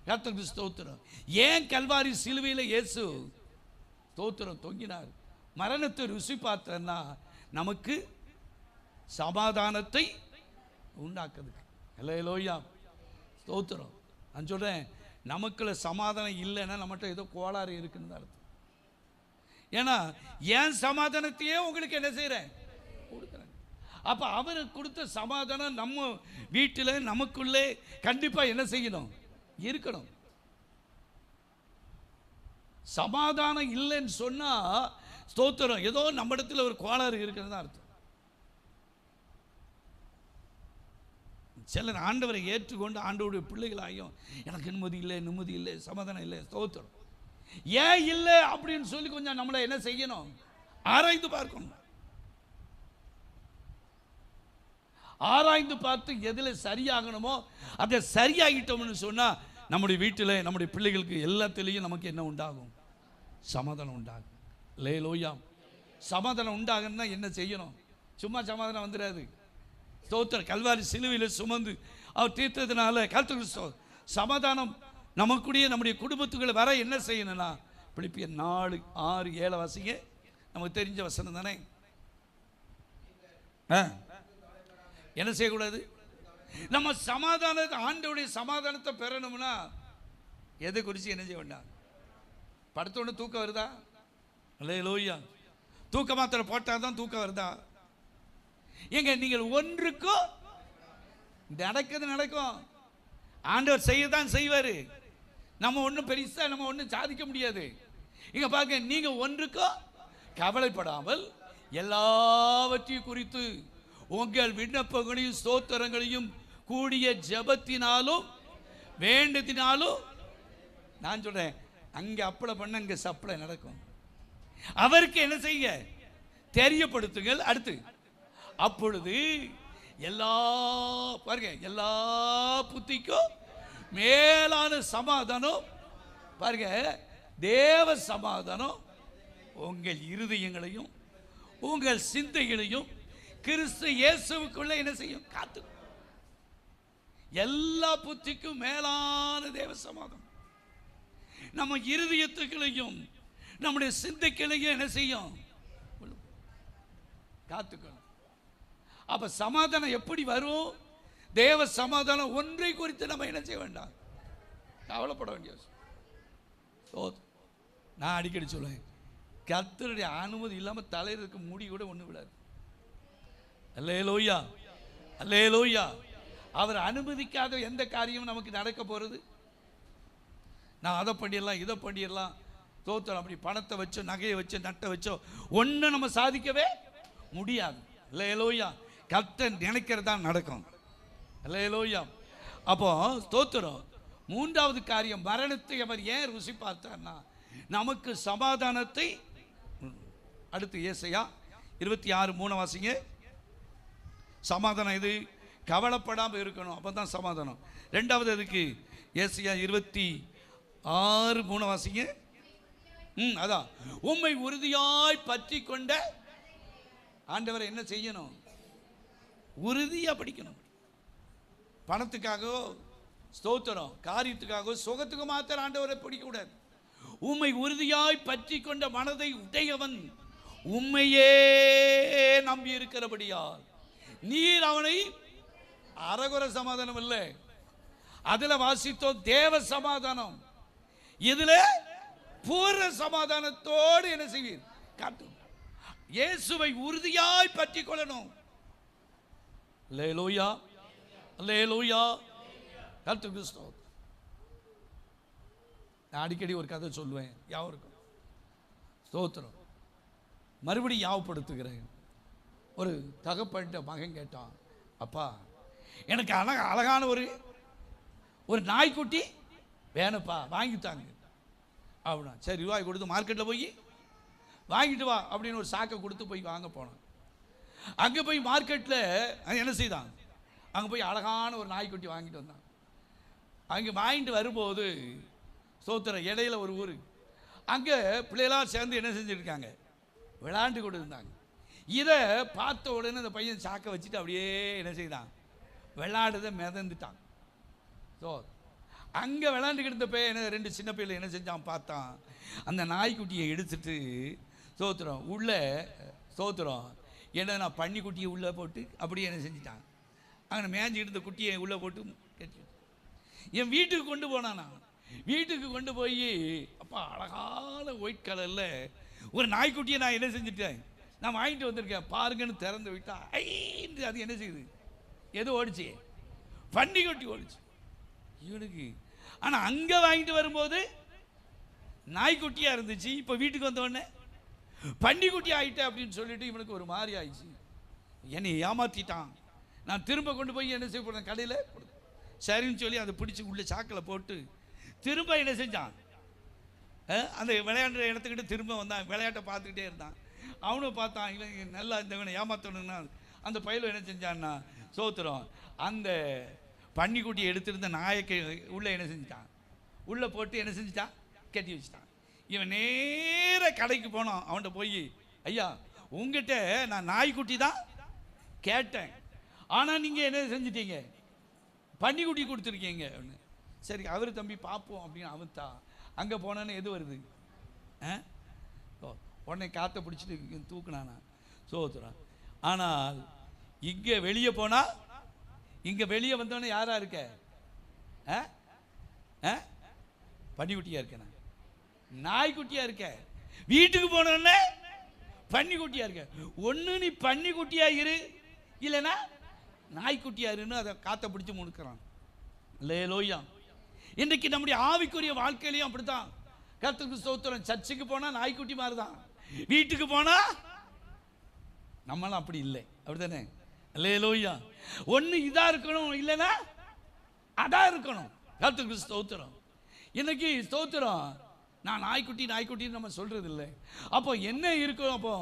கர்த்தருக்கு ஸ்தோத்திரம். ஏன் கல்வாரி சிலுவையில் இயேசு ஸ்தோத்திரம் தொங்கினார், மரணத்தை ருசி பார்த்தன்னா நமக்கு சமாதானத்தை உண்டாக்குறதுக்கு. அல்லேலூயா ஸ்தோத்திரம். நான் சொல்கிறேன், நமக்குள்ள சமாதானம் இல்லைன்னா நம்மகிட்ட ஏதோ கோளாறு இருக்குன்னு அர்த்தம். ஏன்னா ஏன் சமாதானத்தையே உங்களுக்கு என்ன செய்கிறேன் கொடுக்குறேன். அப்போ அவர் கொடுத்த சமாதானம் நம்ம வீட்டில் நமக்குள்ளே கண்டிப்பாக என்ன செய்யணும், இருக்கணும். சமாதானம் இல்லைன்னு சொன்னால் ஸ்தோத்திரம் ஏதோ நம்ம இடத்துல ஒரு கோளாறு இருக்குன்னு தான் அர்த்தம். சிலர் ஆண்டவரை ஏற்றுக்கொண்டு ஆண்டவருடைய பிள்ளைகளாயும் எனக்கு நிம்மதி இல்லை சமாதானம் இல்லை ஸ்தோத்திரம். ஏன் இல்லை அப்படின்னு சொல்லி கொஞ்சம் நம்மளை என்ன செய்யணும், ஆராய்ந்து பார்க்கணும். ஆராய்ந்து பார்த்து எதில் சரியாகணுமோ அதை சரியாகிட்டோம்னு சொன்னால் நம்முடைய வீட்டில் நம்முடைய பிள்ளைகளுக்கு எல்லாத்திலையும் நமக்கு என்ன உண்டாகும், சமாதானம் உண்டாகும். லேலோயா, சமாதானம் உண்டாகணும்னா என்ன செய்யணும், சும்மா சமாதானம் வந்துடாது. ஸ்தோத்திரம். கல்வாரி சிலுவையில் சுமந்து அவர் தீர்த்ததுனால கர்த்தருக்கு சமாதானம் நமக்குடைய நம்முடைய குடும்பத்துக்குள்ள வர என்ன செய்யணும்னா, பிலிப்பியர் 4:6-7 வாசிங்க. நமக்கு தெரிஞ்ச வசனம் தானே. என்ன செய்யக்கூடாது, நம்ம சமாதானத்தை ஆண்டவருடைய சமாதானத்தை பெறணும்னா எதை குறித்து என்ன செய்ய வேண்டாம். படுத்தோன்னு தூக்கம் வருதா, அல்லேலூயா, தூக்க மாத்திரை போட்டால் தான் தூக்கம் வருதா. எங்க நீங்கள் ஒன்றுக்கும் நடக்கும், ஆண்டவர் செய்யதான் செய்வார். நம்ம ஒன்றும் பெருசா நம்ம ஒன்றும் சாதிக்க முடியாது. இங்க பாருங்க, நீங்க ஒன்றுக்கும் கவலைப்படாமல் எல்லாவற்றையும் குறித்து உங்கள் விண்ணப்பங்களையும் ஸ்தோத்திரங்களையும் கூடிய ஜெபத்தினாலும் வேண்டத்தினாலும், நான் சொல்றேன், அங்க அப்ளை பண்ண அங்க சப்ளை நடக்கும். அவருக்கு என்ன செய்ய தெரியப்படுத்துங்கள். அடுத்து அப்பொழுது எல்லா புத்திக்கும் மேலான சமாதானம், பாருங்க, தேவ சமாதானம் உங்கள் இருதயங்களையும் உங்கள் சிந்தைகளையும் கிறிஸ்து இயேசுவுக்குள்ள என்ன செய்யும், காத்து. எல்லா புத்திக்கும் மேலான தேவ சமாதானம் நம்ம இருதயத்துக்களையும் நம்முடைய சிந்தைகளையும் என்ன செய்யும், காத்துக்கணும். அப்ப சமாதானம் எப்படி வரும், தேவ சமாதானம் ஒன்றை குறித்து நம்ம என்ன செய்ய வேண்டாம், கவலைப்பட வேண்டிய. நான் அடிக்கடி சொல்லுவேன், கர்த்தருடைய அனுமதி இல்லாமல் தலையிற்கு முடி கூட ஒன்று விடாது. அல்லேலூயா, அல்லேலூயா. அவர் அனுமதிக்காத எந்த காரியமும் நமக்கு நடக்க போகிறது. நான் அதை பண்ணிடலாம் இதை பண்ணிடலாம் தோத்திரம், அப்படி பணத்தை வச்சோ நகையை வச்சோ நட்டை வச்சோ ஒன்றும் நம்ம சாதிக்கவே முடியாது. அல்லேலூயா. கர்த்தர் நினைக்கிறதா நடக்கும். அல்லேலூயா. அப்போ ஸ்தோத்திரம். மூன்றாவது காரியம், மரணத்தை அவர் ஏன் ருசி பார்த்தார்னா நமக்கு சமாதானத்தை. அடுத்து ஏசாயா 26:3 வாசிங்க. சமாதானம் இது கவலைப்படாமல் இருக்கணும், அப்போ தான் சமாதானம். ரெண்டாவது அதுக்கு ஏசாயா 26:3 வாசிங்க. அதான், உம்மை உறுதியாய் பற்றி கொண்ட ஆண்டவரை என்ன செய்யணும், உறுதியாக படிக்கணும். பணத்துக்காகவோ ஸ்தோத்திரம் காரியத்துக்காகவோ சுகத்துக்கு மாத்திரம் ஆண்டவரை பிடிக்கக்கூடாது. உம்மை உறுதியாய் பற்றி கொண்ட மனதை உடையவன் உம்மையே நம்பி இருக்கிறபடியால் நீர் அவனை அரகுர சமாதானம் இல்லை, அதுல வாசித்தோம் தேவ சமாதானம், இதுல பூர்ண சமாதானத்தோடு என்ன செய்வீர் காத்து. இயேசுவை உறுதியாய் பற்றி கொள்ளணும். அல்லேலூயா, அல்லேலூயா, கர்த்தருக்கு ஸ்தோத்திரம். நான் அடிக்கடி ஒரு கதை சொல்லுவேன், யாவருக்கும் ஸ்தோத்திரம். மறுபடியும் யாவப்படுத்துகிறேன். ஒரு தகப்பன்ட்ட மகன் கேட்டான், அப்பா எனக்கு அழகான ஒரு நாய்க்குட்டி வேணுப்பா, வாங்கித்தாங்க அப்படின்னா. சரி ரூபாய் கொடுத்து மார்க்கெட்டில் போய் வாங்கிட்டு வா அப்படின்னு ஒரு சாக்கை கொடுத்து போய் வாங்க போனான். அங்கே போய் மார்க்கெட்டில் என்ன செய்தான், அங்கே போய் அழகான ஒரு நாய்க்குட்டி வாங்கிட்டு வந்தான். அங்கே வாங்கிட்டு வரும்போது ஸ்தோத்திரம், இடையில ஒரு ஊர், அங்கே பிள்ளைகளாம் சேர்ந்து என்ன செஞ்சுருக்காங்க, விளையாண்டு கொண்டு இருந்தாங்க. இதை பார்த்த உடனே அந்த பையன் சாக்கை வச்சுட்டு அப்படியே என்ன செய்தான், விளையாடுறதை மிதந்துட்டான். ஸோ அங்கே விளையாண்டுக்கிட்டு இருந்த பையன் ரெண்டு சின்ன பையில என்ன செஞ்சான் பார்த்தான், அந்த நாய்க்குட்டியை எடுத்துட்டு ஸ்தோத்திரம் உள்ள ஸ்தோத்திரம் என்ன நான் பன்னிக்குட்டியை உள்ளே போட்டு அப்படியே என்ன செஞ்சிட்டான், அங்கே மேய்ஞ்சிக்கிட்டு இருந்த குட்டியை உள்ளே போட்டு கட்டி என் வீட்டுக்கு கொண்டு போனானா. வீட்டுக்கு கொண்டு போய் அப்பா அழகான ஒயிட் கலரில் ஒரு நாய்க்குட்டியை நான் என்ன செஞ்சுட்டேன், நான் வாங்கிட்டு வந்திருக்கேன் பாருங்கன்னு திறந்து விட்டா ஐந்து அது என்ன செய்யுது, எது ஓடிச்சு, பன்னிக்குட்டி ஓடிச்சு இவனுக்கு. ஆனால் அங்கே வாங்கிட்டு வரும்போது நாய்க்குட்டியாக இருந்துச்சு, இப்போ வீட்டுக்கு வந்தோடனே பன்னிக்குட்டி ஆகிட்டேன் அப்படின்னு சொல்லிட்டு இவனுக்கு ஒரு மாதிரி ஆயிடுச்சு. என்னை ஏமாற்றிட்டான். நான் திரும்ப கொண்டு போய் என்ன செய்ய போகிறேன், கடையில் சரின்னு சொல்லி அதை பிடிச்சி உள்ள சாக்கில் போட்டு திரும்ப என்ன செஞ்சான், அந்த விளையாடுற இடத்துக்கிட்ட திரும்ப வந்தான். விளையாட்டை பார்த்துக்கிட்டே இருந்தான். அவனும் பார்த்தான், இவன் நல்லா இவனை ஏமாற்றணுன்னா அந்த பையலும் என்ன செஞ்சான்னா ஸ்தோத்திரம் அந்த பன்னிக்குட்டியை எடுத்துருந்த நாயக்கை உள்ளே என்ன செஞ்சிட்டான், உள்ளே போட்டு என்ன செஞ்சிட்டான், கட்டி வச்சுட்டான். இவன் நேர கடைக்கு போனான். அவன்கிட்ட போய் ஐயா உங்ககிட்ட நான் நாய்க்குட்டி தான் கேட்டேன், ஆனால் நீங்கள் என்ன செஞ்சிட்டீங்க, பன்னிக்குட்டி கொடுத்துருக்கீங்க. சரி அவர் தம்பி பார்ப்போம் அப்படின்னு அவன்தா. அங்கே போனான்னு எது வருது, உடனே காற்றை பிடிச்சிட்டு தூக்குனானா சோத்துறான். ஆனால் இங்கே வெளியே போனால், இங்கே வெளியே வந்தோடனே யாரா இருக்க, பன்னிக்குட்டியா இருக்கேன், நாய்க்குட்டியா இருக்க. வீட்டுக்கு போனோடனே பன்னிக்குட்டியா இருக்க. ஒன்று நீ பன்னிக்குட்டியா இரு, இல்லைன்னா நாய்க்குட்டியா இருன்னு அதை காற்றை பிடிச்சி முழுக்கிறான். அல்லேலூயா. இன்றைக்கு நம்முடைய ஆவிக்குரிய வாழ்க்கையிலையும் அப்படித்தான். கர்த்தருக்கு ஸ்தோத்திரம். சர்ச்சுக்கு போனால் நாய்க்குட்டி மாதிரி தான், வீட்டுக்கு போனால் நம்மளாம் அப்படி இல்லை, அப்படித்தானே? அல்லேலூயா. ஒன்று இதாக இருக்கணும், இல்லைன்னா அதான் இருக்கணும். கர்த்தருக்கு ஸ்தோத்திரம். இன்னைக்கு ஸ்தோத்திரம் நான் நாய்க்குட்டின்னு நம்ம சொல்றது இல்லை. அப்போ என்ன இருக்கணும், அப்போ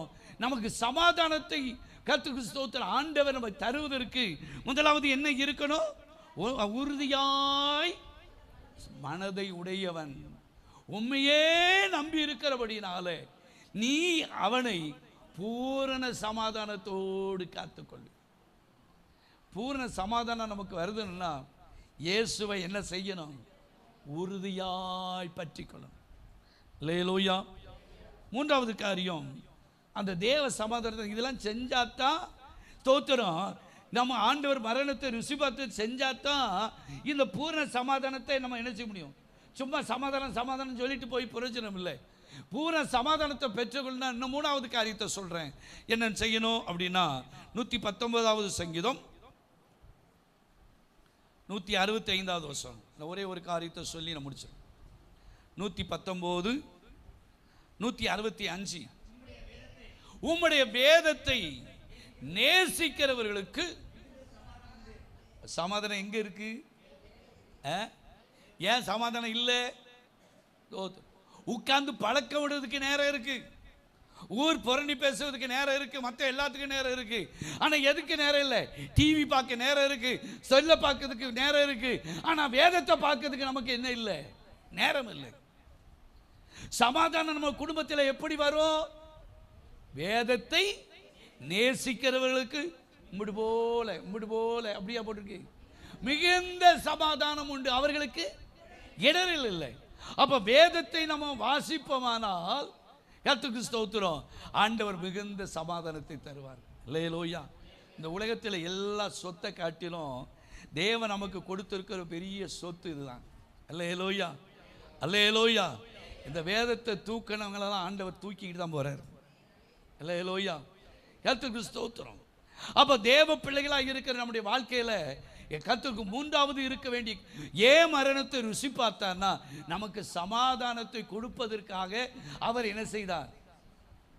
நமக்கு சமாதானத்தை கர்த்தருக்கு ஸ்தோத்திரம் ஆண்டவர் நம்ம தருவதற்கு முதலாவது என்ன இருக்கணும், உறுதியாய் மனதை உடையவன், உண்மையே நம்பி இருக்கிறபடினால நீ அவனை பூரண சமாதானத்தோடு காத்துக்கொள்ளு. பூரண சமாதானம் நமக்கு வருதுன்னா இயேசுவை என்ன செய்யணும், உறுதியாய் பற்றி கொள்ளணும். அல்லேலூயா. மூன்றாவது காரியம் அந்த தேவ சமாதானத்தை இதெல்லாம் செஞ்சாதான் ஸ்தோத்திரம் நம்ம ஆண்டவர் மரணத்தை ருசி பார்த்து செஞ்சாதான் இந்த பூரண சமாதானத்தை நம்ம என்ன செய்ய முடியும். சும்மா சமாதானம் சொல்லிட்டு போய் பிரயோஜனம் இல்லை. பூரண சமாதானத்தை பெற்றுக்கொள்ளா இன்னும் மூணாவது காரியத்தை சொல்றேன். என்ன செய்யணும் அப்படின்னா 119வது சங்கீதம் 165வது வசனம். ஒரே ஒரு காரியத்தை சொல்லி நான் முடிச்சேன். 119 165 உம்முடைய வேதத்தை நேசிக்கிறவர்களுக்கு சமாதானம் எங்க இருக்கு? ஏன் சமாதானம் இல்லை? உட்கார்ந்து பழக்கம் விடுறதுக்கு நேரம் இருக்கு, ஊர் புரணி பேசுறதுக்கு நேரம் இருக்கு, மற்ற எல்லாத்துக்கும் நேரம் இருக்கு. ஆனா எதுக்கு நேரம் இல்லை? டிவி பார்க்க நேரம் இருக்கு, செல்ல பார்க்கறதுக்கு நேரம் இருக்கு. ஆனா வேதத்தை பார்க்கறதுக்கு நமக்கு என்ன இல்லை? நேரம் இல்லை. சமாதானம் நம்ம குடும்பத்தில் எப்படி வரும்? வேதத்தை நேசிக்கிறவர்களுக்கு உம்முடு போல அப்படியா போட்டிருக்கு, மிகுந்த சமாதானம் உண்டு, அவர்களுக்கு இடரில் இல்லை. அப்ப வேதத்தை நம்ம வாசிப்போமானால் கர்த்தருக்கு ஸ்தோத்திரம் ஆண்டவர் மிகுந்த சமாதானத்தை தருவார். அல்லேலூயா. இந்த உலகத்தில் எல்லா சொத்தை காட்டிலும் தேவன் நமக்கு கொடுத்திருக்கிற பெரிய சொத்து இதுதான். அல்லேலூயா, அல்லேலூயா. இந்த வேதத்தை தூக்கினவங்களெல்லாம் ஆண்டவர் தூக்கிக்கிட்டு தான் போறார். அல்லேலூயா, கர்த்தருக்கு ஸ்தோத்திரம். அப்ப தேவ பிள்ளைகளாக இருக்கிற நம்முடைய வாழ்க்கையில கர்த்தருக்கு மூன்றாவது இருக்க வேண்டிய, ஏன் மரணத்தை ருசி பார்த்தார்னா நமக்கு சமாதானத்தை கொடுப்பதற்காக அவர் என்ன செய்தார்?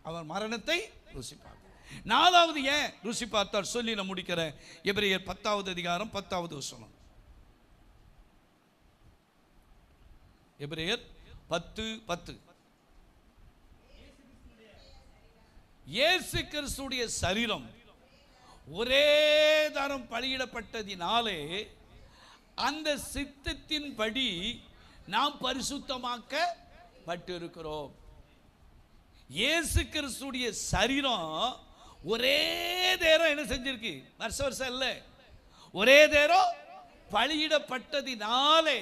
அவர் மரணத்தை ருசி பார்த்தார். நாலாவது ஏன் ருசி பார்த்தார் சொல்லி நான் முடிக்கிறேன். எபிரேயர் 10வது அதிகாரம் 10வது வசனம். எபிரேயர் 10:10. இயேசு கிறிஸ்துடைய சரீரம் ஒரே தரம் பலியிடப்பட்டதினாலே அந்த சித்தத்தின்படி நாம் பரிசுத்தமாக்கப்பட்டிருக்கிறோம். இயேசு கிறிஸ்துடைய சரீரம் ஒரே நேரம் என்ன செஞ்சிருக்கு? வருஷம் இல்ல, ஒரே நேரம் பலியிடப்பட்டதினாலே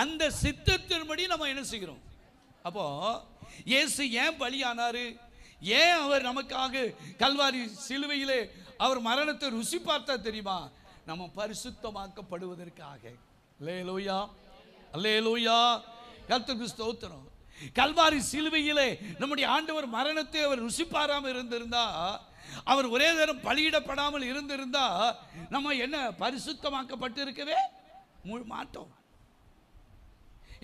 அந்த சித்தத்தின்படி நம்ம என்ன செய்கிறோம்? அப்போ இயேசு ஏன் பலியானாரு? ஏன் அவர் நமக்காக கல்வாரி சிலுவையிலே அவர் மரணத்தை ருசி பார்த்தா தெரியுமா? நம்ம பரிசுத்தமாக்கப்படுவதற்காக. அல்லேலூயா, அல்லேலூயா, கர்த்தருக்கு ஸ்தோத்திரம். கல்வாரி சிலுவையிலே நம்முடைய ஆண்டவர் மரணத்தை அவர் ருசி பாராமல் இருந்திருந்தா, அவர் ஒரே நேரம் பலியிடப்படாமல் இருந்திருந்தா நம்ம என்ன பரிசுத்தமாக்கப்பட்டு இருக்கவே மாட்டோம்.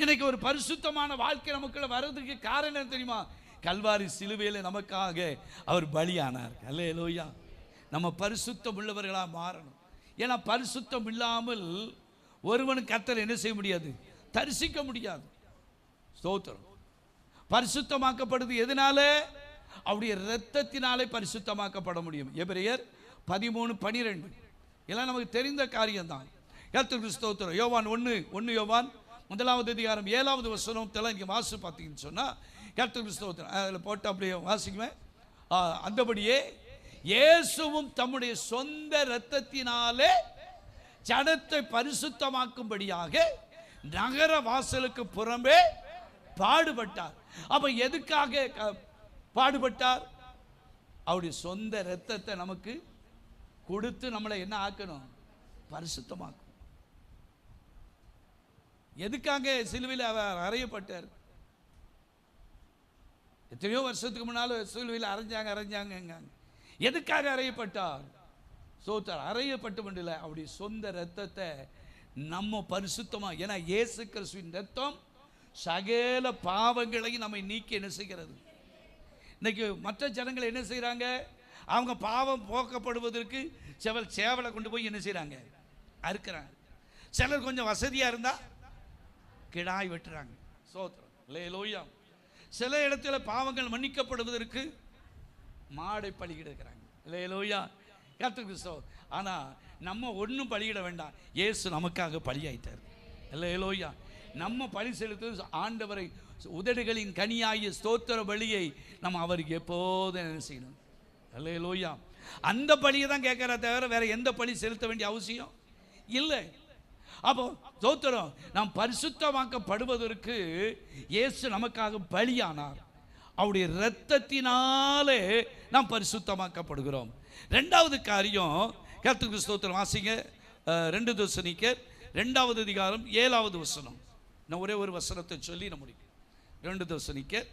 இன்னைக்கு ஒரு பரிசுத்தமான வாழ்க்கை நமக்குள்ள வர்றதுக்கு காரணம் தெரியுமா? கல்வாரி சிலுவையில் நமக்காக அவர் பலியானார். அல்லேலூயா, நம்ம பரிசுத்தம் உள்ளவர்களாக மாறணும். ஏன்னா பரிசுத்தம் இல்லாமல் ஒருவனுக்கு கர்த்தரை என்ன செய்ய முடியாது? தரிசிக்க முடியாது. ஸ்தோத்திரம். பரிசுத்தமாக்கப்படுது எதனால? அவருடைய இரத்தத்தினாலே பரிசுத்தமாக்கப்பட முடியும். எபிரேயர் 13:12 எல்லாம் நமக்கு தெரிந்த காரியம்தான். கர்த்தருக்கு ஸ்தோத்திரம். யோவான் 1 யோவான் 1வது அதிகாரம் 7வது வசனத்தில் இங்கே வாசி பார்த்தீங்கன்னு சொன்னால், கர்த்தருக்கு ஸ்தோத்திரம், அதில் போட்டு அப்படியே வாசிக்குவேன். அந்தபடியே இயேசுவும் தம்முடைய சொந்த இரத்தத்தினாலே ஜனத்தை பரிசுத்தமாக்கும்படியாக நகர வாசலுக்கு புறம்பே பாடுபட்டார். அப்ப எதுக்காக பாடுபட்டார்? அவருடைய சொந்த இரத்தத்தை நமக்கு கொடுத்து நம்மளை என்ன ஆக்கணும்? பரிசுத்தமாக்கணும். எதுக்காக சிலுவையில் அவர் அறையப்பட்டார்? எத்தனையோ வருஷத்துக்கு முன்னால சிலுவையில் அரைஞ்சாங்க. எதுக்காக அறையப்பட்டார்? சோத்தார் அறையப்பட்டு முடியல, அவருடைய சொந்த இரத்தத்தை நம்ம பரிசுத்தமா. ஏன்னா இயேசு கிறிஸ்துவின் இரத்தம் சகல பாவங்களையும் நம்மை நீக்கி என்ன செய்கிறது? இன்னைக்கு மற்ற ஜனங்கள் என்ன செய்யறாங்க? அவங்க பாவம் போக்கப்படுவதற்கு சேவலை கொண்டு போய் என்ன செய்யறாங்க? அறுக்கிறாங்க. சிலர் கொஞ்சம் வசதியா இருந்தா கிடாய் வெட்டுறாங்க. சோத்திரம், அல்லேலூயா. சில இடத்துல பாவங்கள் மன்னிக்கப்படுவதற்கு மாடை பலியிடுகிறாங்க. அல்லேலூயா, கர்த்தருக்கு ஸ்தோத்திரம். ஆனா நம்ம ஒன்றும் பலியிட வேண்டாம், இயேசு நமக்காக பலியாயிட்டார். அல்லேலூயா. நம்ம பலி செலுத்து ஆண்டவரை உதடுகளின் கனியாகிய ஸ்தோத்திர பலியை நம்ம அவருக்கு எப்போதும் என்ன செய்யணும்? அல்லேலூயா. அந்த பலியை தான் கேட்கறத தவிர வேற எந்த பலி செலுத்த வேண்டிய அவசியம் இல்லை. அப்போ ஸ்தோத்திரம், நாம் பரிசுத்தமாக்கப்படுவதற்கு இயேசு நமக்காக பலியானார். அவருடைய இரத்தத்தினாலே நாம் பரிசுத்தமாக்கப்படுகிறோம். ரெண்டாவது காரியம், கர்த்தருக்கு ஸ்தோத்திரம், வாசிங்க 2 தெசலோனிக்கேயர் 2வது அதிகாரம் 7வது வசனம். நான் ஒரே ஒரு வசனத்தை சொல்லி நான் முடிக்கிறேன். 2 தெசலோனிக்கேயர்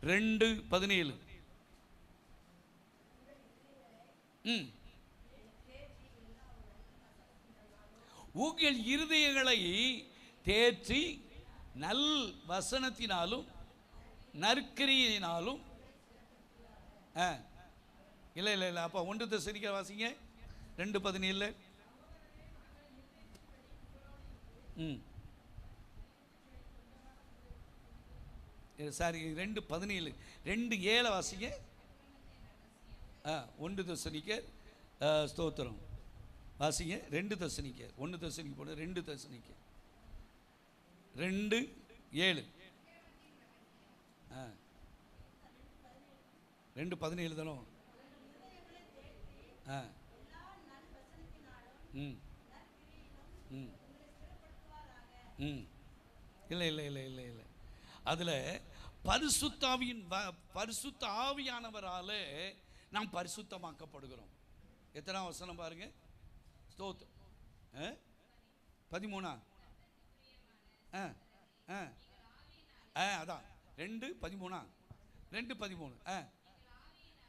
2:17. உங்கள் இருதயங்களை தேற்றி நல் வசனத்தினாலும் நற்கிரியினாலும் இல்லை இல்லை இல்லை அப்போ 1 தெசலோனிக்கேயர் வாசிங்க 2:17. சாரி 2:17 2:7 வாசிங்க. 1 தெசலோனிக்கேயர் ஸ்தோத்திரம் வாசிங்க. 2 தெசலோனிக்கேயர் 1 தெசலோனிக்கேயர் போட 2 தெசலோனிக்கேயர் 2:7 2:17 தானோ? இல்லை இல்லை இல்லை இல்லை இல்லை அதில் பரிசுத்த ஆவியானவராலே நாம் பரிசுத்தமாக்கப்படுகிறோம். எத்தனை வசனம் பாருங்க? ஸ்தோத்திரம் 13. அதான் 2:13 2:13.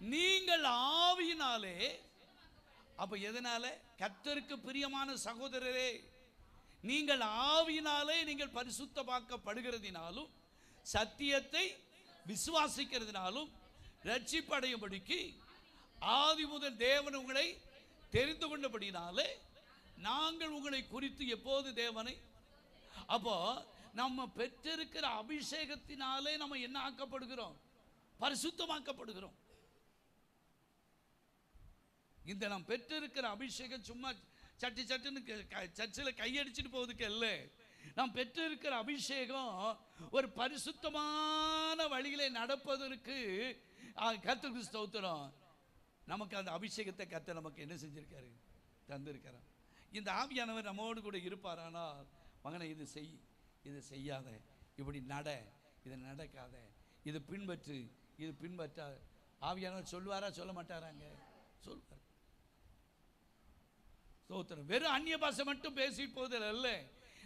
நீங்கள் ஆவியினாலே. அப்ப எதனால? கர்த்தருக்கு பிரியமான சகோதரரே, நீங்கள் ஆவியினாலே நீங்கள் பரிசுத்தமாக்கப்படுகிறதினாலும் சத்தியத்தை விசுவாசிக்கிறதினாலும் ரட்சிப்படையும்படிக்கு ஆதி முதல் தேவன் உங்களை தெரிந்து கொண்டபடினாலே நாங்கள் உங்களை குறித்து எப்போது தேவனை. அப்போ நம்ம பெற்றிருக்கிற அபிஷேகத்தினாலே நம்ம என்ன ஆக்கப்படுகிறோம்? பரிசுத்தமாக்கப்படுகிறோம். இந்த நாம் பெற்றிருக்கிற அபிஷேகம் சும்மா சட்டு சட்டுன்னு சர்ச்சில் கையடிச்சுட்டு போவதுக்கு இல்லை. நாம் பெற்றிருக்கிற அபிஷேகம் ஒரு பரிசுத்தமான வழியிலே நடப்பதற்கு. கர்த்தருக்கு ஸ்தோத்திரம். நமக்கு அந்த அபிஷேகத்தை கர்த்தர் நமக்கு என்ன செஞ்சிருக்காரு? தந்திருக்கிறார். இந்த ஆவியானவர் நம்மோடு கூட இருப்பாரானால், மகனை இது செய், இது செய்யாத, இப்படி நட, இது நடக்காத, இது பின்பற்று, இது பின்பற்ற. ஆவியானவர் சொல்லுவாரா? சொல்ல மாட்டாராங்க? சொல்வார். ஸ்தோத்திரம். வெறும் அந்நிய பாஷை மட்டும் பேசிட்டு போவதில் அல்ல.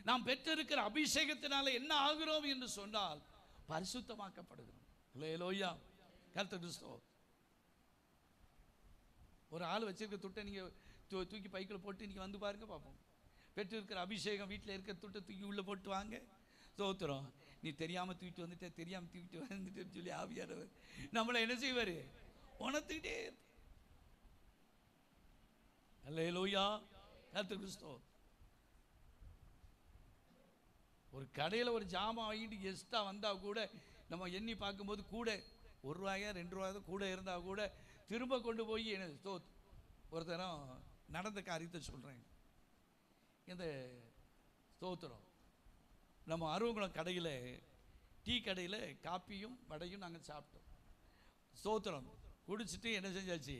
நாம் பெற்றிருக்கிற அபிஷேகத்தினால என்ன ஆகிறோம் என்று சொன்னால் பரிசுத்தமாக்கப்படுகிறோம். அல்லேலூயா. கர்த்தருக்கு ஸ்தோத்திரம். ஒரு ஆள் வச்சிருக்க துட்டை நீங்க தூக்கி பைக்கில் போட்டு நீங்க வந்து பாருங்க பார்ப்போம். பெற்றிருக்கிற அபிஷேகம் வீட்டில் இருக்கிற துட்டை தூக்கி உள்ள போட்டு வாங்க. ஸ்தோத்திரம். நீ தெரியாம தூக்கிட்டு வந்துட்ட, தெரியாம தூக்கிட்டு வந்துட்டேன்னு சொல்லி ஆவியானவர் நம்மளை என்ன செய்வாரு? உணர்த்துக்கிட்டே. அல்லேலூயா. கர்த்தருக்கு ஸ்தோத்திரம். ஒரு கடையில் ஒரு ஜாமான் வாங்கிட்டு எக்ஸ்ட்ரா வந்தால் கூட நம்ம எண்ணி பார்க்கும்போது கூட ₹1 ₹2 கூட இருந்தால் கூட திரும்ப கொண்டு போய் என்ன ஒரு தரம் நடந்த காரியத்தை சொல்கிறேன். இந்த ஸ்தோத்திரம். நம்ம அருவங்குளம் கடையில், டீ கடையில் காப்பியும் வடையும் நாங்கள் சாப்பிட்டோம். ஸ்தோத்திரம். குடிச்சிட்டு என்ன செஞ்சாச்சு,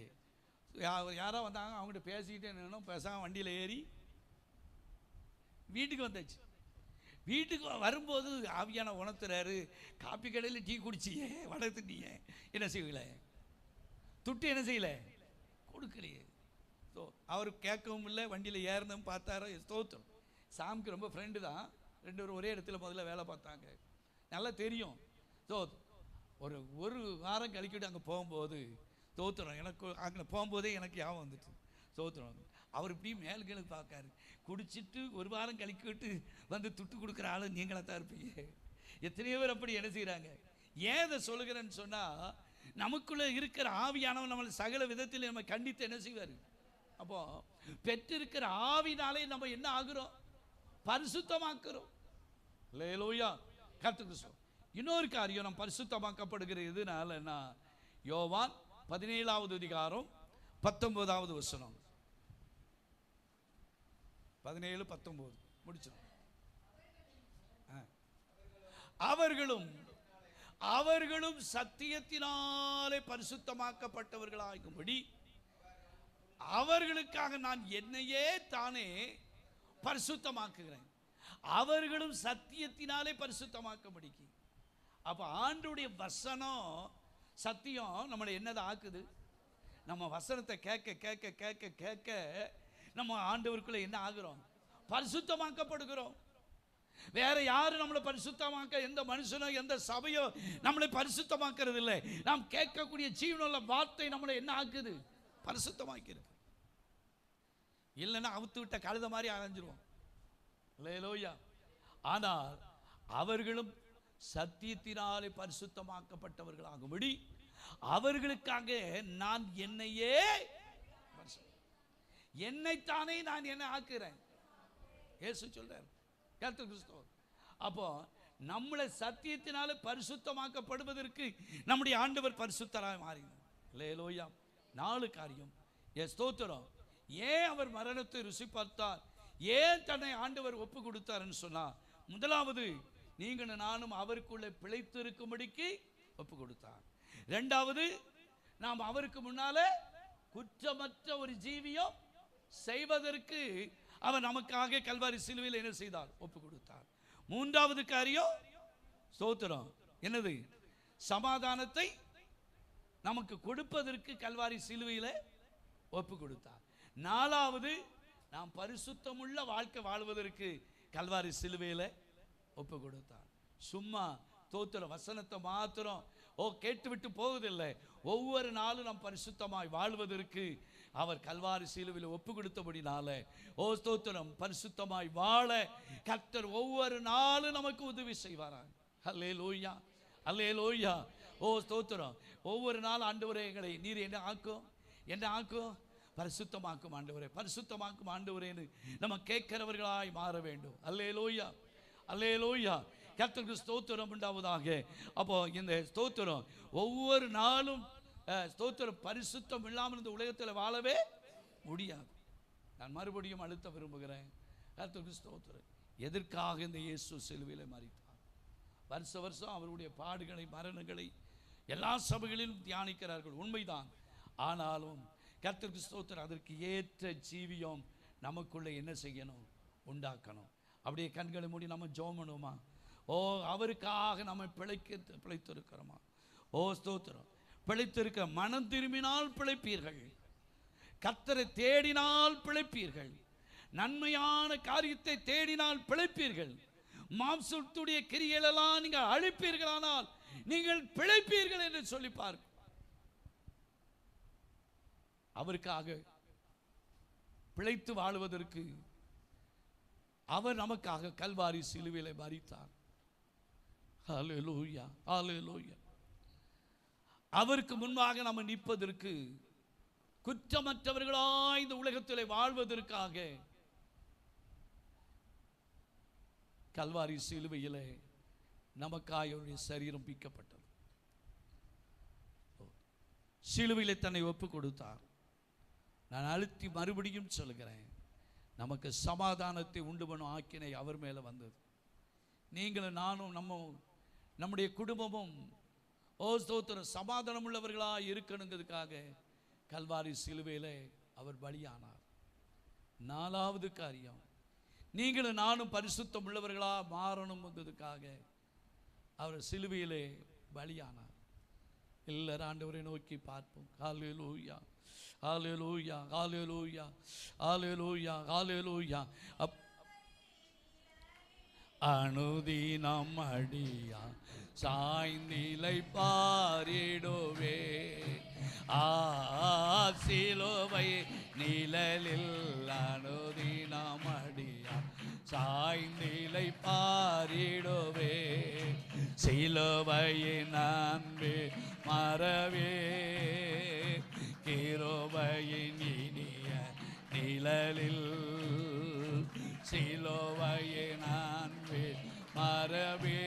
யாரோ வந்தாங்க, அவங்ககிட்ட பேசிக்கிட்டே நின்னோம். பேசாமல் வண்டியில் ஏறி வீட்டுக்கு வந்தாச்சு. வீட்டுக்கு வரும்போது ஆவியான உணர்த்துறாரு, காப்பி கடையில் டீ குடிச்சியே, வடை திட்டியே, என்ன செய்யல, துட்டு என்ன செய்யல, கொடுக்கலையே. ஸோ அவர் கேட்கவும் இல்லை, வண்டியில் ஏறணும் பார்த்தாரோ. ஸ்தோத்திரம். சாமிக்கு ரொம்ப ஃப்ரெண்டு தான். 2 பேரும் ஒரே இடத்துல முதல்ல வேலை பார்த்தாங்க, நல்லா தெரியும். ஸோ ஒரு வாரம் கழிக்கிட்டு அங்கே போகும்போது ஸ்தோத்திரம், எனக்கு அங்கே போகும்போதே எனக்கு ஞாபகம் வந்துட்டு. ஸ்தோத்திரம். அவர் இப்படி மேல் கீழே பார்க்காரு. குடிச்சிட்டு ஒரு வாரம் கழிக்கிட்டு வந்து துட்டு கொடுக்குற ஆளு நீங்களா தான் இருப்பீங்க. எத்தனையோ பேர் அப்படி என்ன செய்கிறாங்க. ஏன் இதை சொல்லுகிறேன்னு சொன்னால், நமக்குள்ளே இருக்கிற ஆவியானவன் நம்மளை சகல விதத்தில் நம்ம கண்டித்து என்ன செய்வார். அப்போ பெற்றிருக்கிற ஆவினாலே நம்ம என்ன ஆகுறோம்? பரிசுத்தமாக்குறோம். அல்லேலூயா. கர்த்தருக்கு. இன்னொரு காரியம், நம்ம பரிசுத்தமாக்கப்படுகிற எதுனாலன்னா, யோவான் 17வது அதிகாரம் 19வது வசனம். 17-19 முடிச்சிடும். அவர்களும் சத்தியத்தினாலே பரிசுத்தமாக்கப்பட்டவர்களாகும்படி அவர்களுக்காக நான் என்னையே தானே பரிசுத்தமாக்குகிறேன். அவர்களும் சத்தியத்தினாலே பரிசுத்தமாக்கபடிக்கு. அப்ப ஆண்டவருடைய வசனம் சத்தியம் நம்மளை என்னதை ஆக்குது? நம்ம வசனத்தை கேட்க கேட்க கேட்க கேட்க நம்ம ஆண்டவருக்குள்ள என்ன ஆகிறோம்? பரிசுத்தமாக்கப்படுகிறோம். வேற யாரும் நம்மளை பரிசுத்தமாக்க, எந்த மனுஷனோ எந்த சபையோ நம்மளை பரிசுத்தமாக்குறது இல்லை. நாம் கேட்கக்கூடிய ஜீவனுள்ள வார்த்தை நம்மளை என்ன ஆக்குது? பரிசுத்தமாக்கிறது. இல்லைன்னா அவுத்து விட்ட கழுத மாதிரி அலைஞ்சிருவோம். அல்லேலூயா. ஆனால் அவர்களும் சத்தியத்தினாலே பரிசுத்தமாக்கப்பட்டவர்களாகும்படி அவர்களுக்காக நான் என்னையே, என்னைத்தானே நான் என்ன ஆக்குறேன். இயேசு சொல்றார். கிறிஸ்தவ. அப்போ நம்மளை சத்தியத்தினால பரிசுத்தமாக்கப்படுவதற்கு நம்முடைய ஆண்டவர் பரிசுத்தராய் மாறினார். அல்லேலூயா. 4 காரியம். ஸ்தோத்திரம். ஏன் அவர் மரணத்தை ருசி பார்த்தார், ஏன் தன்னை ஆண்டவர் ஒப்பு கொடுத்தார்னு சொன்னா, முதலாவது நீங்களும் நானும் அவருக்குள்ளே பிழைத்திருக்கும்படிக்கு ஒப்பு கொடுத்தார். 2வது நாம் அவருக்கு முன்னால குற்றமற்ற ஒரு ஜீவியம் செய்வதற்கு அவர் நமக்காக கல்வாரி சிலுவையில் என்ன செய்தார்? ஒப்பு கொடுத்தார். 3வது காரியம் ஸ்தோத்திரம் என்னது? சமாதானத்தை நமக்கு கொடுப்பதற்கு கல்வாரி சிலுவையில் ஒப்பு கொடுத்தார். 4வது நாம் பரிசுத்தமுள்ள வாழ்க்கை வாழ்வதற்கு கல்வாரி சிலுவையில் ஒப்பு கொடுத்தார். சும்மா தோத்திர வசனத்தை மாத்திரம் கேட்டுவிட்டு போவதில்லை. ஒவ்வொரு நாளும் நாம் பரிசுத்தமாய் வாழ்வதற்கு அவர் கல்வாரி சிலுவையில் ஒப்பு கொடுத்தபடினால ஸ்தோத்திரம், பரிசுத்தமாய் வாழ கர்த்தர் ஒவ்வொரு நாளும் நமக்கு உதவி செய்வாராம். அல்லேலூயா, அல்லேலூயா. ஸ்தோத்திரம். ஒவ்வொரு நாள் ஆண்டவரே எங்களை நீர் என்ன ஆக்கும் பரிசுத்தமாக்கும் ஆண்டவரே, பரிசுத்தமாக்கும் ஆண்டவரேன்னு நம்ம கேட்கிறவர்களாய் மாற வேண்டும். அல்லேலூயா, அல்லேலூயா. கர்த்தருக்கு ஸ்தோத்திரம் உண்டாவதாக. அப்போ இந்த ஸ்தோத்திரம் ஒவ்வொரு நாளும் ஸ்தோத்திரம் பரிசுத்தம் இல்லாமல் இந்த உலகத்தில் வாழவே முடியாது. நான் மறுபடியும் அழுத்த விரும்புகிறேன். கர்த்தருக்கு ஸ்தோத்திரம். எதற்காக இந்த இயேசு சிலுவையில் மரித்தார்? வருஷ வருஷம் அவருடைய பாடுகளை மரணங்களை எல்லா சபைகளிலும் தியானிக்கிறார்கள், உண்மைதான். ஆனாலும் கர்த்தருக்கு ஸ்தோத்திரம், அதற்கு ஏற்ற ஜீவியம் நமக்குள்ளே என்ன செய்யணும்? உண்டாக்கணும். அப்படியே கண்களை மூடி நம்ம ஜெபம் பண்ணுவோமா? அவருக்காக நம்ம பிழைத்திருக்கிறோமா? ஸ்தோத்திரம். பிழைத்திருக்க மனம் திரும்பினால் பிழைப்பீர்கள், கர்த்தரை தேடினால் பிழைப்பீர்கள், நன்மையான காரியத்தை தேடினால் பிழைப்பீர்கள், மாம்சத்துடைய கிரியைகளெல்லாம் நீங்கள் அழிப்பீர்களானால் நீங்கள் பிழைப்பீர்கள் என்று சொல்லி பார்க்க. அவருக்காக பிழைத்து வாழ்வதற்கு அவர் நமக்காக கல்வாரி சிலுவையிலே மரித்தார். ஹல்லேலூயா, ஹல்லேலூயா. அவருக்கு முன்பாக நம்ம நிற்பதற்கு, குற்றமற்றவர்களாய் இந்த உலகத்திலே வாழ்வதற்காக கல்வாரி சிலுவையிலே நமக்காக அவருடைய சரீரம் பிக்கப்பட்டது. சிலுவையிலே தன்னை ஒப்பு கொடுத்தார். நான் அழுத்தி மறுபடியும் சொல்கிறேன், நமக்கு சமாதானத்தை உண்டு பண்ணும் ஆக்கினை அவர் மேலே வந்தது. நீங்களும் நானும் நம்முடைய குடும்பமும் ஸ்தோத்திரம் சமாதானம் உள்ளவர்களாக இருக்கணுங்கிறதுக்காக கல்வாரி சிலுவையிலே அவர் பலியானார். 4வது காரியம், நீங்களும் நானும் பரிசுத்தம் உள்ளவர்களாக மாறணுங்கிறதுக்காக அவர் சிலுவையிலே பலியானார். எல்லாரும் ஆண்டவரை நோக்கி பார்ப்போம். ஹல்லேலூயா, ஹல்லேலூயா, ஹல்லேலூயா, ஹல்லேலூயா, ஹல்லேலூயா. அனுதினம் அடியா சாய்நிலை பாரிடுவே, சிலுவை நிழலில் அனுதினம் அடியா சாய்நிலை பாரிடுவே, சிலுவையின் அன்பு மறவே, கிருபையின் இனிய நிழலில், சிலுவையின் அன்பு மறவே,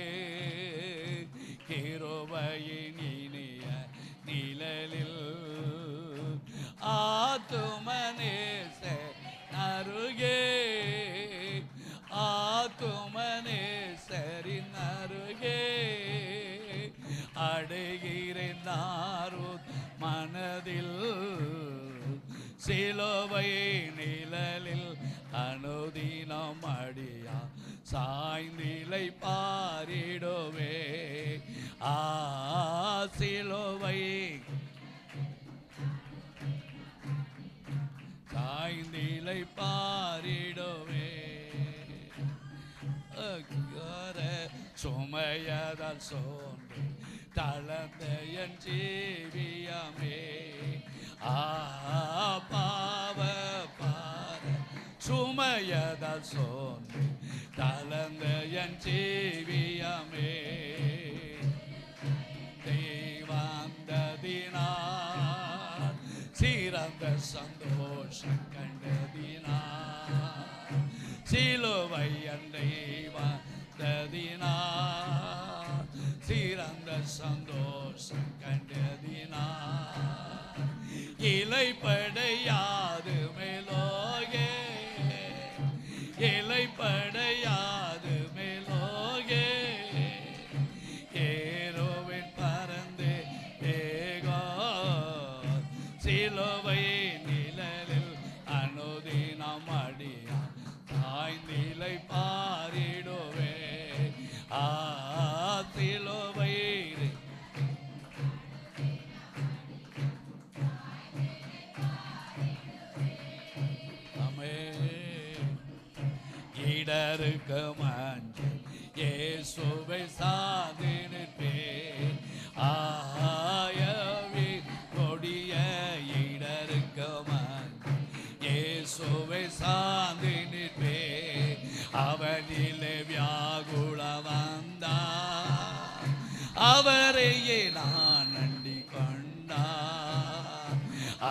கிருபையின் இனிய நிழலில், ஆத்துமனேசர் அருகே, ஆத்துமனேசரின் அருகே அடைகிறேன் மனதில், சிலுவை நிழலில் அனுதினம் அடியா சாய்நிலை பாரிடுவே, சிலுவை சாய்நிலை பாரிடுவே, சுமையதால் சோன்று தளர்ந்த என் ஜீவியமே, பாவ பார சுமையதால் சோன்று தளர்ந்த என் ஜீவியமே, தெய்வந்ததினார் சிறந்த சந்தோஷம் கண்டதினார், சிலுவை அண்டை வந்ததினார் சிறந்த சந்தோஷம் கண்டதினார், இலைப்படையாது மேலோகே, இலைப்படையாது மேலோகே, ஏரோவின் பறந்து வேகோ, சிலுவை நிழலில் அனுதினம் அடியா சாய்நிலை பாரிடுவே, சிலுவை இடருக்கு மஞ்சள் இயேசுவை சாதி நிற்பே,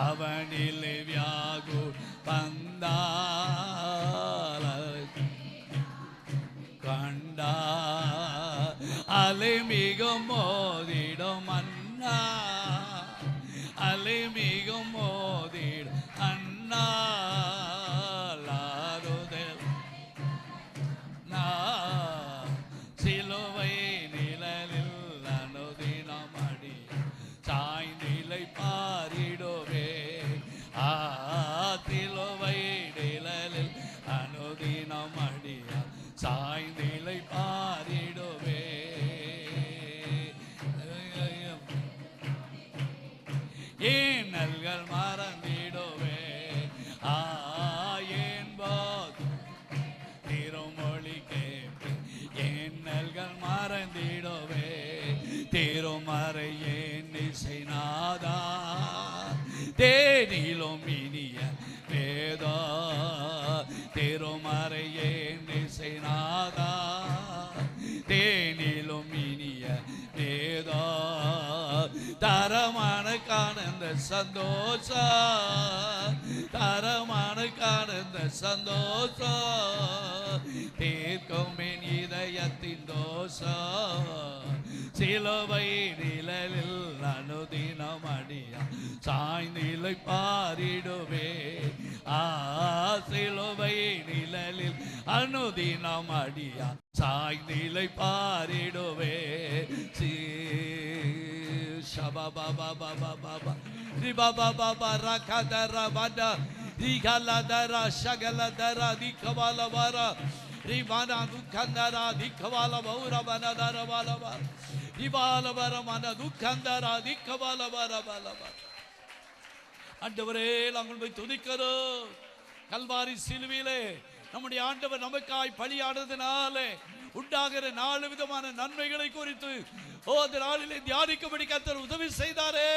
அவனிலே வியாகு வந்தால் கண்டா அலை மிகும் மோதிடும் அண்ணா, அலை மிகும் மோதிடும் அண்ணா, சிலுவை நிழலில் அனுதினம் அடி சாய்ந்திலை பாரிடுவே. சிலுவை நிழலில் அனுதினம் அடியா சாய்ந்திலை பாரிடுவே. ஏன் நல்கள் மறந்திடுவே. ஏன் போது திருமொழி கேட்பே. ஏன் நல்கள் மறந்திடுவே. திருமறை ஏன் இசைநாதா தேனிலும் இனிய வேதா. திருமறை ஏன் இசைநாதா தேனிலும் இனிய வேதா. தரமான காணந்த சந்தோஷம், தரமான காணந்த சந்தோஷம், தீர்க்கும் என் இதயத்தின் தோஷம். சிலுவை நிழலில் அனுதினம் அடியா சாய்ந்திலை பாரிடுவே. சிலுவை நிழலில் அனுதினம் அடியா சாய்ந்திலை பாரிடுவே. Shaba baba baba baba riba baba bara kadara bada rigala dara shagala dara dikhala bara ribana dukhandara dikhala baura banadara bala bara ribala bara mana dukhandara dikhala bara bala bara. ஆண்டவரே நாங்கள் உம்மை துதிக்கிறோம். கல்வாரி சிலுவையிலே நம்முடைய ஆண்டவர் நமக்காய் பலியானதினாலே உண்டாகிற 4 விதமான நன்மைகளை குறித்து இந்த நாளிலே தியானிக்கும்படி கர்த்தர் உதவி செய்தாரே.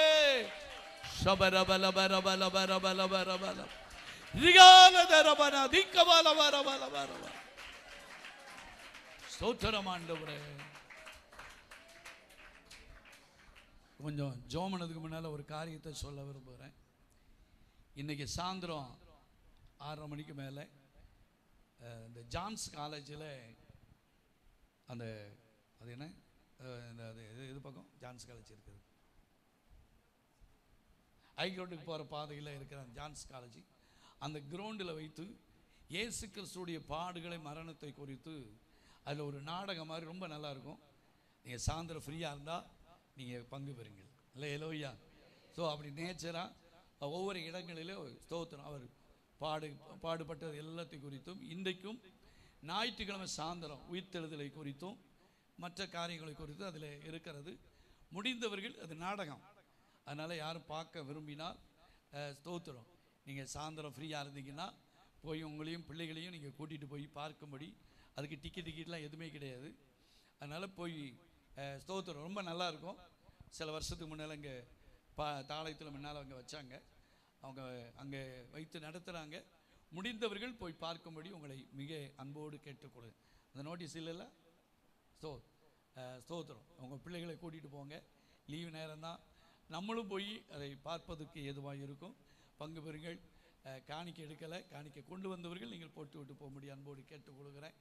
ஸ்தோத்திரம் ஆண்டவரே. கொஞ்சம் ஜோமனதுக்கு முன்னால ஒரு காரியத்தை சொல்ல விரும்புகிறேன். இன்னைக்கு சாயந்தரம் 6:30 மணிக்கு மேலே இந்த ஜான்ஸ் காலேஜில் அந்த அது என்ன இது பக்கம் ஜான்ஸ் காலேஜ் இருக்குது, ஹைகோர்ட்டுக்கு போகிற பாதையில் இருக்கிற ஜான்ஸ் காலேஜ், அந்த கிரவுண்டில் வைத்து இயேசு கிறிஸ்துடைய பாடுகளை மரணத்தை குறித்து அதில் ஒரு நாடகம் மாதிரி ரொம்ப நல்லாயிருக்கும். நீங்கள் சாயந்தரம் ஃப்ரீயாக இருந்தால் நீங்கள் பங்கு பெறுங்கள். இல்லை எலோய்யா. ஸோ அப்படி நேச்சராக ஒவ்வொரு இடங்களிலும் ஸ்தோத்திரம் அவர் பாடுபட்டது எல்லாத்தையும் குறித்தும் இன்றைக்கும் ஞாயிற்றுக்கிழமை சாயந்தரம் உயிர்த்தெழுதலை குறித்தும் மற்ற காரியங்களை குறித்தும் அதில் இருக்கிறது. முடிந்தவர்கள் அது நாடகம், அதனால் யாரும் பார்க்க விரும்பினால் ஸ்தோத்திரம் நீங்கள் சாயந்தரம் ஃப்ரீயாக இருந்தீங்கன்னா போய் உங்களையும் பிள்ளைகளையும் நீங்கள் கூட்டிகிட்டு போய் பார்க்கும்படி. அதுக்கு டிக்கெட்லாம் எதுவுமே கிடையாது. அதனால் போய் ஸ்தோத்திரம் ரொம்ப நல்லாயிருக்கும். சில வருஷத்துக்கு முன்னால் இங்கே தாளையத்தில் முன்னால் அவங்க வச்சாங்க, அவங்க அங்கே வைத்து நடத்துகிறாங்க. முடிந்தவர்கள் போய் பார்க்கும்படி உங்களை மிக அன்போடு கேட்டுக்கொடு. அந்த நோட்டீஸ் இல்லைல்ல. ஸ்தோத்திரம் உங்கள் பிள்ளைகளை கூட்டிகிட்டு போங்க. லீவு நேரம்தான், நம்மளும் போய் அதை பார்ப்பதற்கு ஏதுவாக இருக்கும். பங்கு பெறுங்கள். காணிக்கை எடுக்கலை, காணிக்கை கொண்டு வந்தவர்கள் நீங்கள் போட்டு விட்டு போக முடியும் அன்போடு கேட்டுக்கொள்கிறேன்.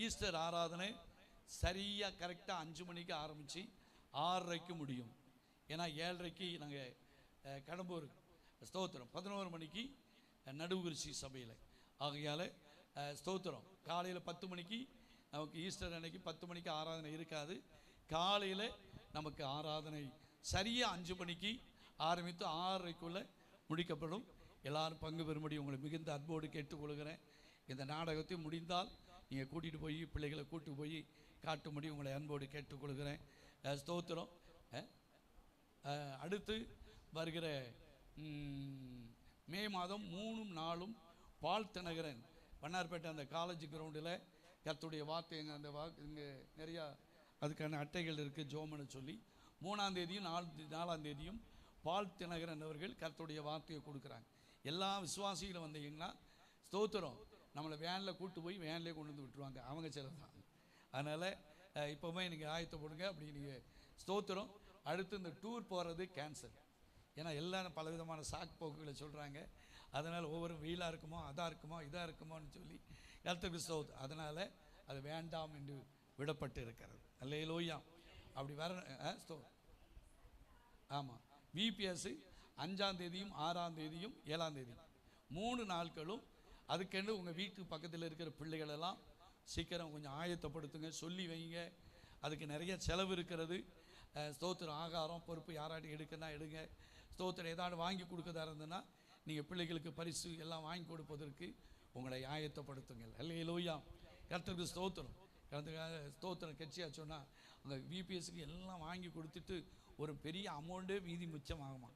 ஈஸ்டர் ஆராதனை சரியாக கரெக்டாக 5 மணிக்கு ஆரம்பித்து 6:30க்கு முடியும். ஏன்னா 7:30க்கு நாங்கள் கடம்பூர் ஸ்தோத்திரம் 11 மணிக்கு நடுவுகுறிச்சி சபையில். ஆகையால் ஸ்தோத்திரம் காலையில் 10 மணிக்கு நமக்கு ஈஸ்டர் அன்னைக்கு 10 மணிக்கு ஆராதனை இருக்காது. காலையில் நமக்கு ஆராதனை சரியாக 5 மணிக்கு ஆரம்பித்து 6:30க்குள்ளே முடிக்கப்படும். எல்லாரும் பங்கு பெறும்படி உங்களை மிகுந்த அன்போடு கேட்டுக்கொள்கிறேன். இந்த நாடகத்தை முடிந்தால் நீங்கள் கூட்டிகிட்டு போய் பிள்ளைகளை கூட்டு போய் காட்டும்படி உங்களை அன்போடு கேட்டுக்கொள்கிறேன். ஸ்தோத்திரம். அடுத்து வருகிற மே மாதம் 3 நாளும் பால்தினகரன் வண்ணார்பேட்டை அந்த காலேஜ் கிரவுண்டில் கர்த்தருடைய வார்த்தை அந்த இங்கே நிறையா அதுக்கான அட்டைகள் இருக்குது ஜோமனை சொல்லி 3ஆம் தேதியும் 4ஆம் தேதியும் பால்தினகரன் அவர்கள் கர்த்தருடைய வார்த்தையை கொடுக்குறாங்க. எல்லா விசுவாசிகளும் வந்தீங்கன்னா ஸ்தோத்திரம் நம்மளை வேனில் கூட்டு போய் வேன்லேயே கொண்டு வந்து விட்டுருவாங்க. அவங்க சிலர் தான். அதனால் இப்போவே நீங்கள் ஆயத்தப்படுங்க. அப்படி நீங்கள் ஸ்தோத்திரம். அடுத்து இந்த டூர் போகிறது கேன்சல். ஏன்னா எல்லாரும் பலவிதமான சாக்கு போக்குகளை சொல்கிறாங்க. அதனால் ஒவ்வொரு வெயிலாக இருக்குமோ, அதாக இருக்குமோ, இதாக இருக்குமோன்னு சொல்லி கர்த்தருக்கு ஸ்தோத்திரம். அதனால் அது வேண்டாம் என்று விடப்பட்டு இருக்கிறது. அல்லேலூயா. அப்படி வர ஆமாம், விபிஎஸ் 5ஆம் தேதியும் 6ஆம் தேதியும் 7ஆம் தேதியும் 3 நாட்களும். அதுக்கென்று உங்கள் வீட்டு பக்கத்தில் இருக்கிற பிள்ளைகளெல்லாம் சீக்கிரம் கொஞ்சம் ஆயத்தப்படுத்துங்க, சொல்லி வைங்க. அதுக்கு நிறைய செலவு இருக்கிறது. ஸ்தோத்திரம். ஆகாரம் பொறுப்பு யாராட்டி எடுக்கன்னா எடுங்க. ஸ்தோத்திரம். ஏதாவது வாங்கி கொடுக்கறதா இருந்ததுன்னா நீங்கள் பிள்ளைகளுக்கு பரிசு எல்லாம் வாங்கி கொடுப்பதற்கு உங்களை ஆயத்தப்படுத்துங்கள். அல்லேலூயா. கர்த்தருக்கு ஸ்தோத்திரம். ஸ்தோத்திரம். கட்சியாக சொன்னால் அங்கே விபிஎஸ்க்கு எல்லாம் வாங்கி கொடுத்துட்டு ஒரு பெரிய அமௌண்ட்டே மீதி மிச்சம் ஆகுமா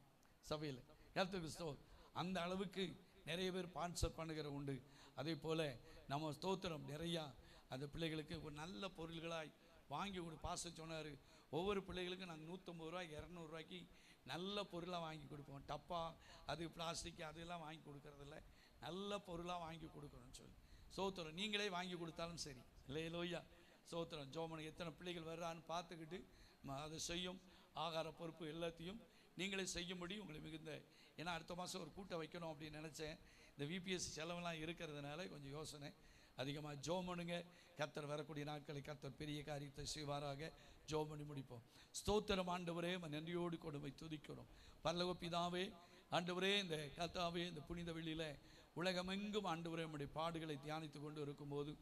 சபையில். கர்த்தருக்கு ஸ்தோத்திரம். அந்த அளவுக்கு நிறைய பேர் ஸ்பான்சர் பண்ணுகிற உண்டு. அதே போல் நம்ம ஸ்தோத்திரம் நிறையா அந்த பிள்ளைகளுக்கு ஒரு நல்ல பொருள்களாய் வாங்கி கொடு. பாச சொன்னார், ஒவ்வொரு பிள்ளைகளுக்கும் நாங்கள் 150 ரூபாய் 200 ரூபாய்க்கு நல்ல பொருளாக வாங்கி கொடுப்போம். டப்பா அது பிளாஸ்டிக் அதெல்லாம் வாங்கி கொடுக்கறதில்ல, நல்ல பொருளாக வாங்கி கொடுக்கணும்னு சொல்லி. ஸ்தோத்திரம். நீங்களே வாங்கி கொடுத்தாலும் சரி. அல்லேலூயா. ஸ்தோத்திரம். ஜோமனை எத்தனை பிள்ளைகள் வர்றான்னு பார்த்துக்கிட்டு அதை செய்யும். ஆகார பொறுப்பு எல்லாத்தையும் நீங்களே செய்யும்படி உங்களை மிகுந்த, ஏன்னா அடுத்த மாதம் ஒரு கூட்டம் வைக்கணும் அப்படின்னு நினச்சேன். இந்த விபிஎஸ் செலவெல்லாம் இருக்கிறதுனால கொஞ்சம் யோசனை அதிகமாக. ஜோமனுங்க. கர்த்தர் வரக்கூடிய நாட்களை கர்த்தர் பெரிய காரியத்தை செய்வாராக. ஜோமனி முடிப்போம். ஸ்தோத்திரம். ஆண்டவரே, நன்றியோடு கொடுமை துதிக்கிறோம். பரலோக பிதாவே, ஆண்டவரே, இந்த கர்த்தாவே, இந்த புனித வெள்ளியில் உலகமெங்கும் ஆண்டவரே நம்முடைய பாடுகளை தியானித்து கொண்டு இருக்கும்போது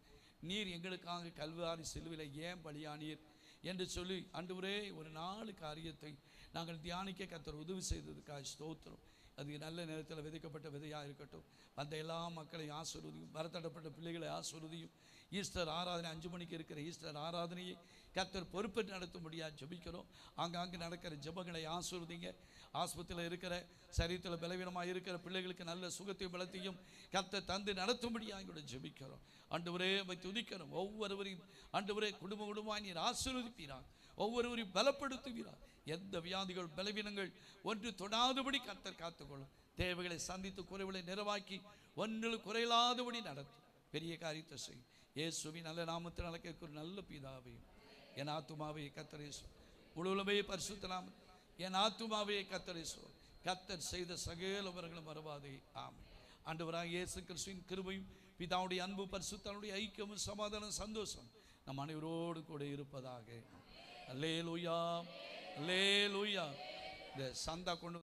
நீர் எங்களுக்காக கல்வாரி சிலுவையில் ஏன் பலியானீர் என்று சொல்லி ஆண்டவரே ஒரு 4 காரியத்தை நாங்கள் தியானிக்க கர்த்தர் உதவி செய்ததுக்காக ஸ்தோத்திரம். அது நல்ல நேரத்தில் விதைக்கப்பட்ட விதையாக இருக்கட்டும். அந்த எல்லா மக்களையும் ஆசீர்வதியும், வரத்தடப்பட்ட பிள்ளைகளை ஆசீர்வதியும். ஈஸ்டர் ஆராதனை 5 மணிக்கு இருக்கிற ஈஸ்டர் ஆராதனையை கர்த்தர் பொறுப்பேற்று நடத்தும்படியாக ஜெபிக்கிறோம். ஆங்காங்கு நடக்கிற ஜெபங்களை ஆசீர்வதிங்க. ஆஸ்பத்திரியில் இருக்கிற சரீரத்தில் பலவீனமாக இருக்கிற பிள்ளைகளுக்கு நல்ல சுகத்தையும் பலத்தையும் கர்த்தர் தந்து நடத்தும்படியாக கூட ஜெபிக்கிறோம். ஆண்டவரே உம்மை துதிக்கிறோம். ஒவ்வொருவரையும் ஆண்டவரே குடும்பமாக நீர் ஆசீர்வதிப்பீராக, ஒவ்வொருவரையும் பலப்படுத்துவீராக. எந்த வியாதிகள் பலவீனங்கள் ஒன்று தொடாதபடி கர்த்தர் காத்துக்கொள்ளும். தேவைகளை சந்தித்து குறைவுகளை நிறைவாக்கி ஒன்றில் குறையில்லாதபடி நடத்தும். பெரிய காரியத்தை செய்யும். இயேசுவின் நல்ல நாமத்தில் நடக்க ஒரு நல்ல பிதாவையும் என் ஆத்துமாவே கர்த்தரேசு, முழுவலுமே பரிசுத்த நாமம் என் ஆத்துமாவே கர்த்தரேசு, கர்த்தர் செய்த சகலவர்களும் மறவாதே. ஆமென். ஆண்டவராகிய இயேசு கிறிஸ்துவின் கிருபையும் பிதாவுடைய அன்பு பரிசுத்தனுடைய ஐக்கியமும் சமாதானம் சந்தோஷம் நம் அனைவரோடு கூட இருப்பதாக. அல்லேலூயா. அல்லேலூயா. இந்த சந்தா கொண்டு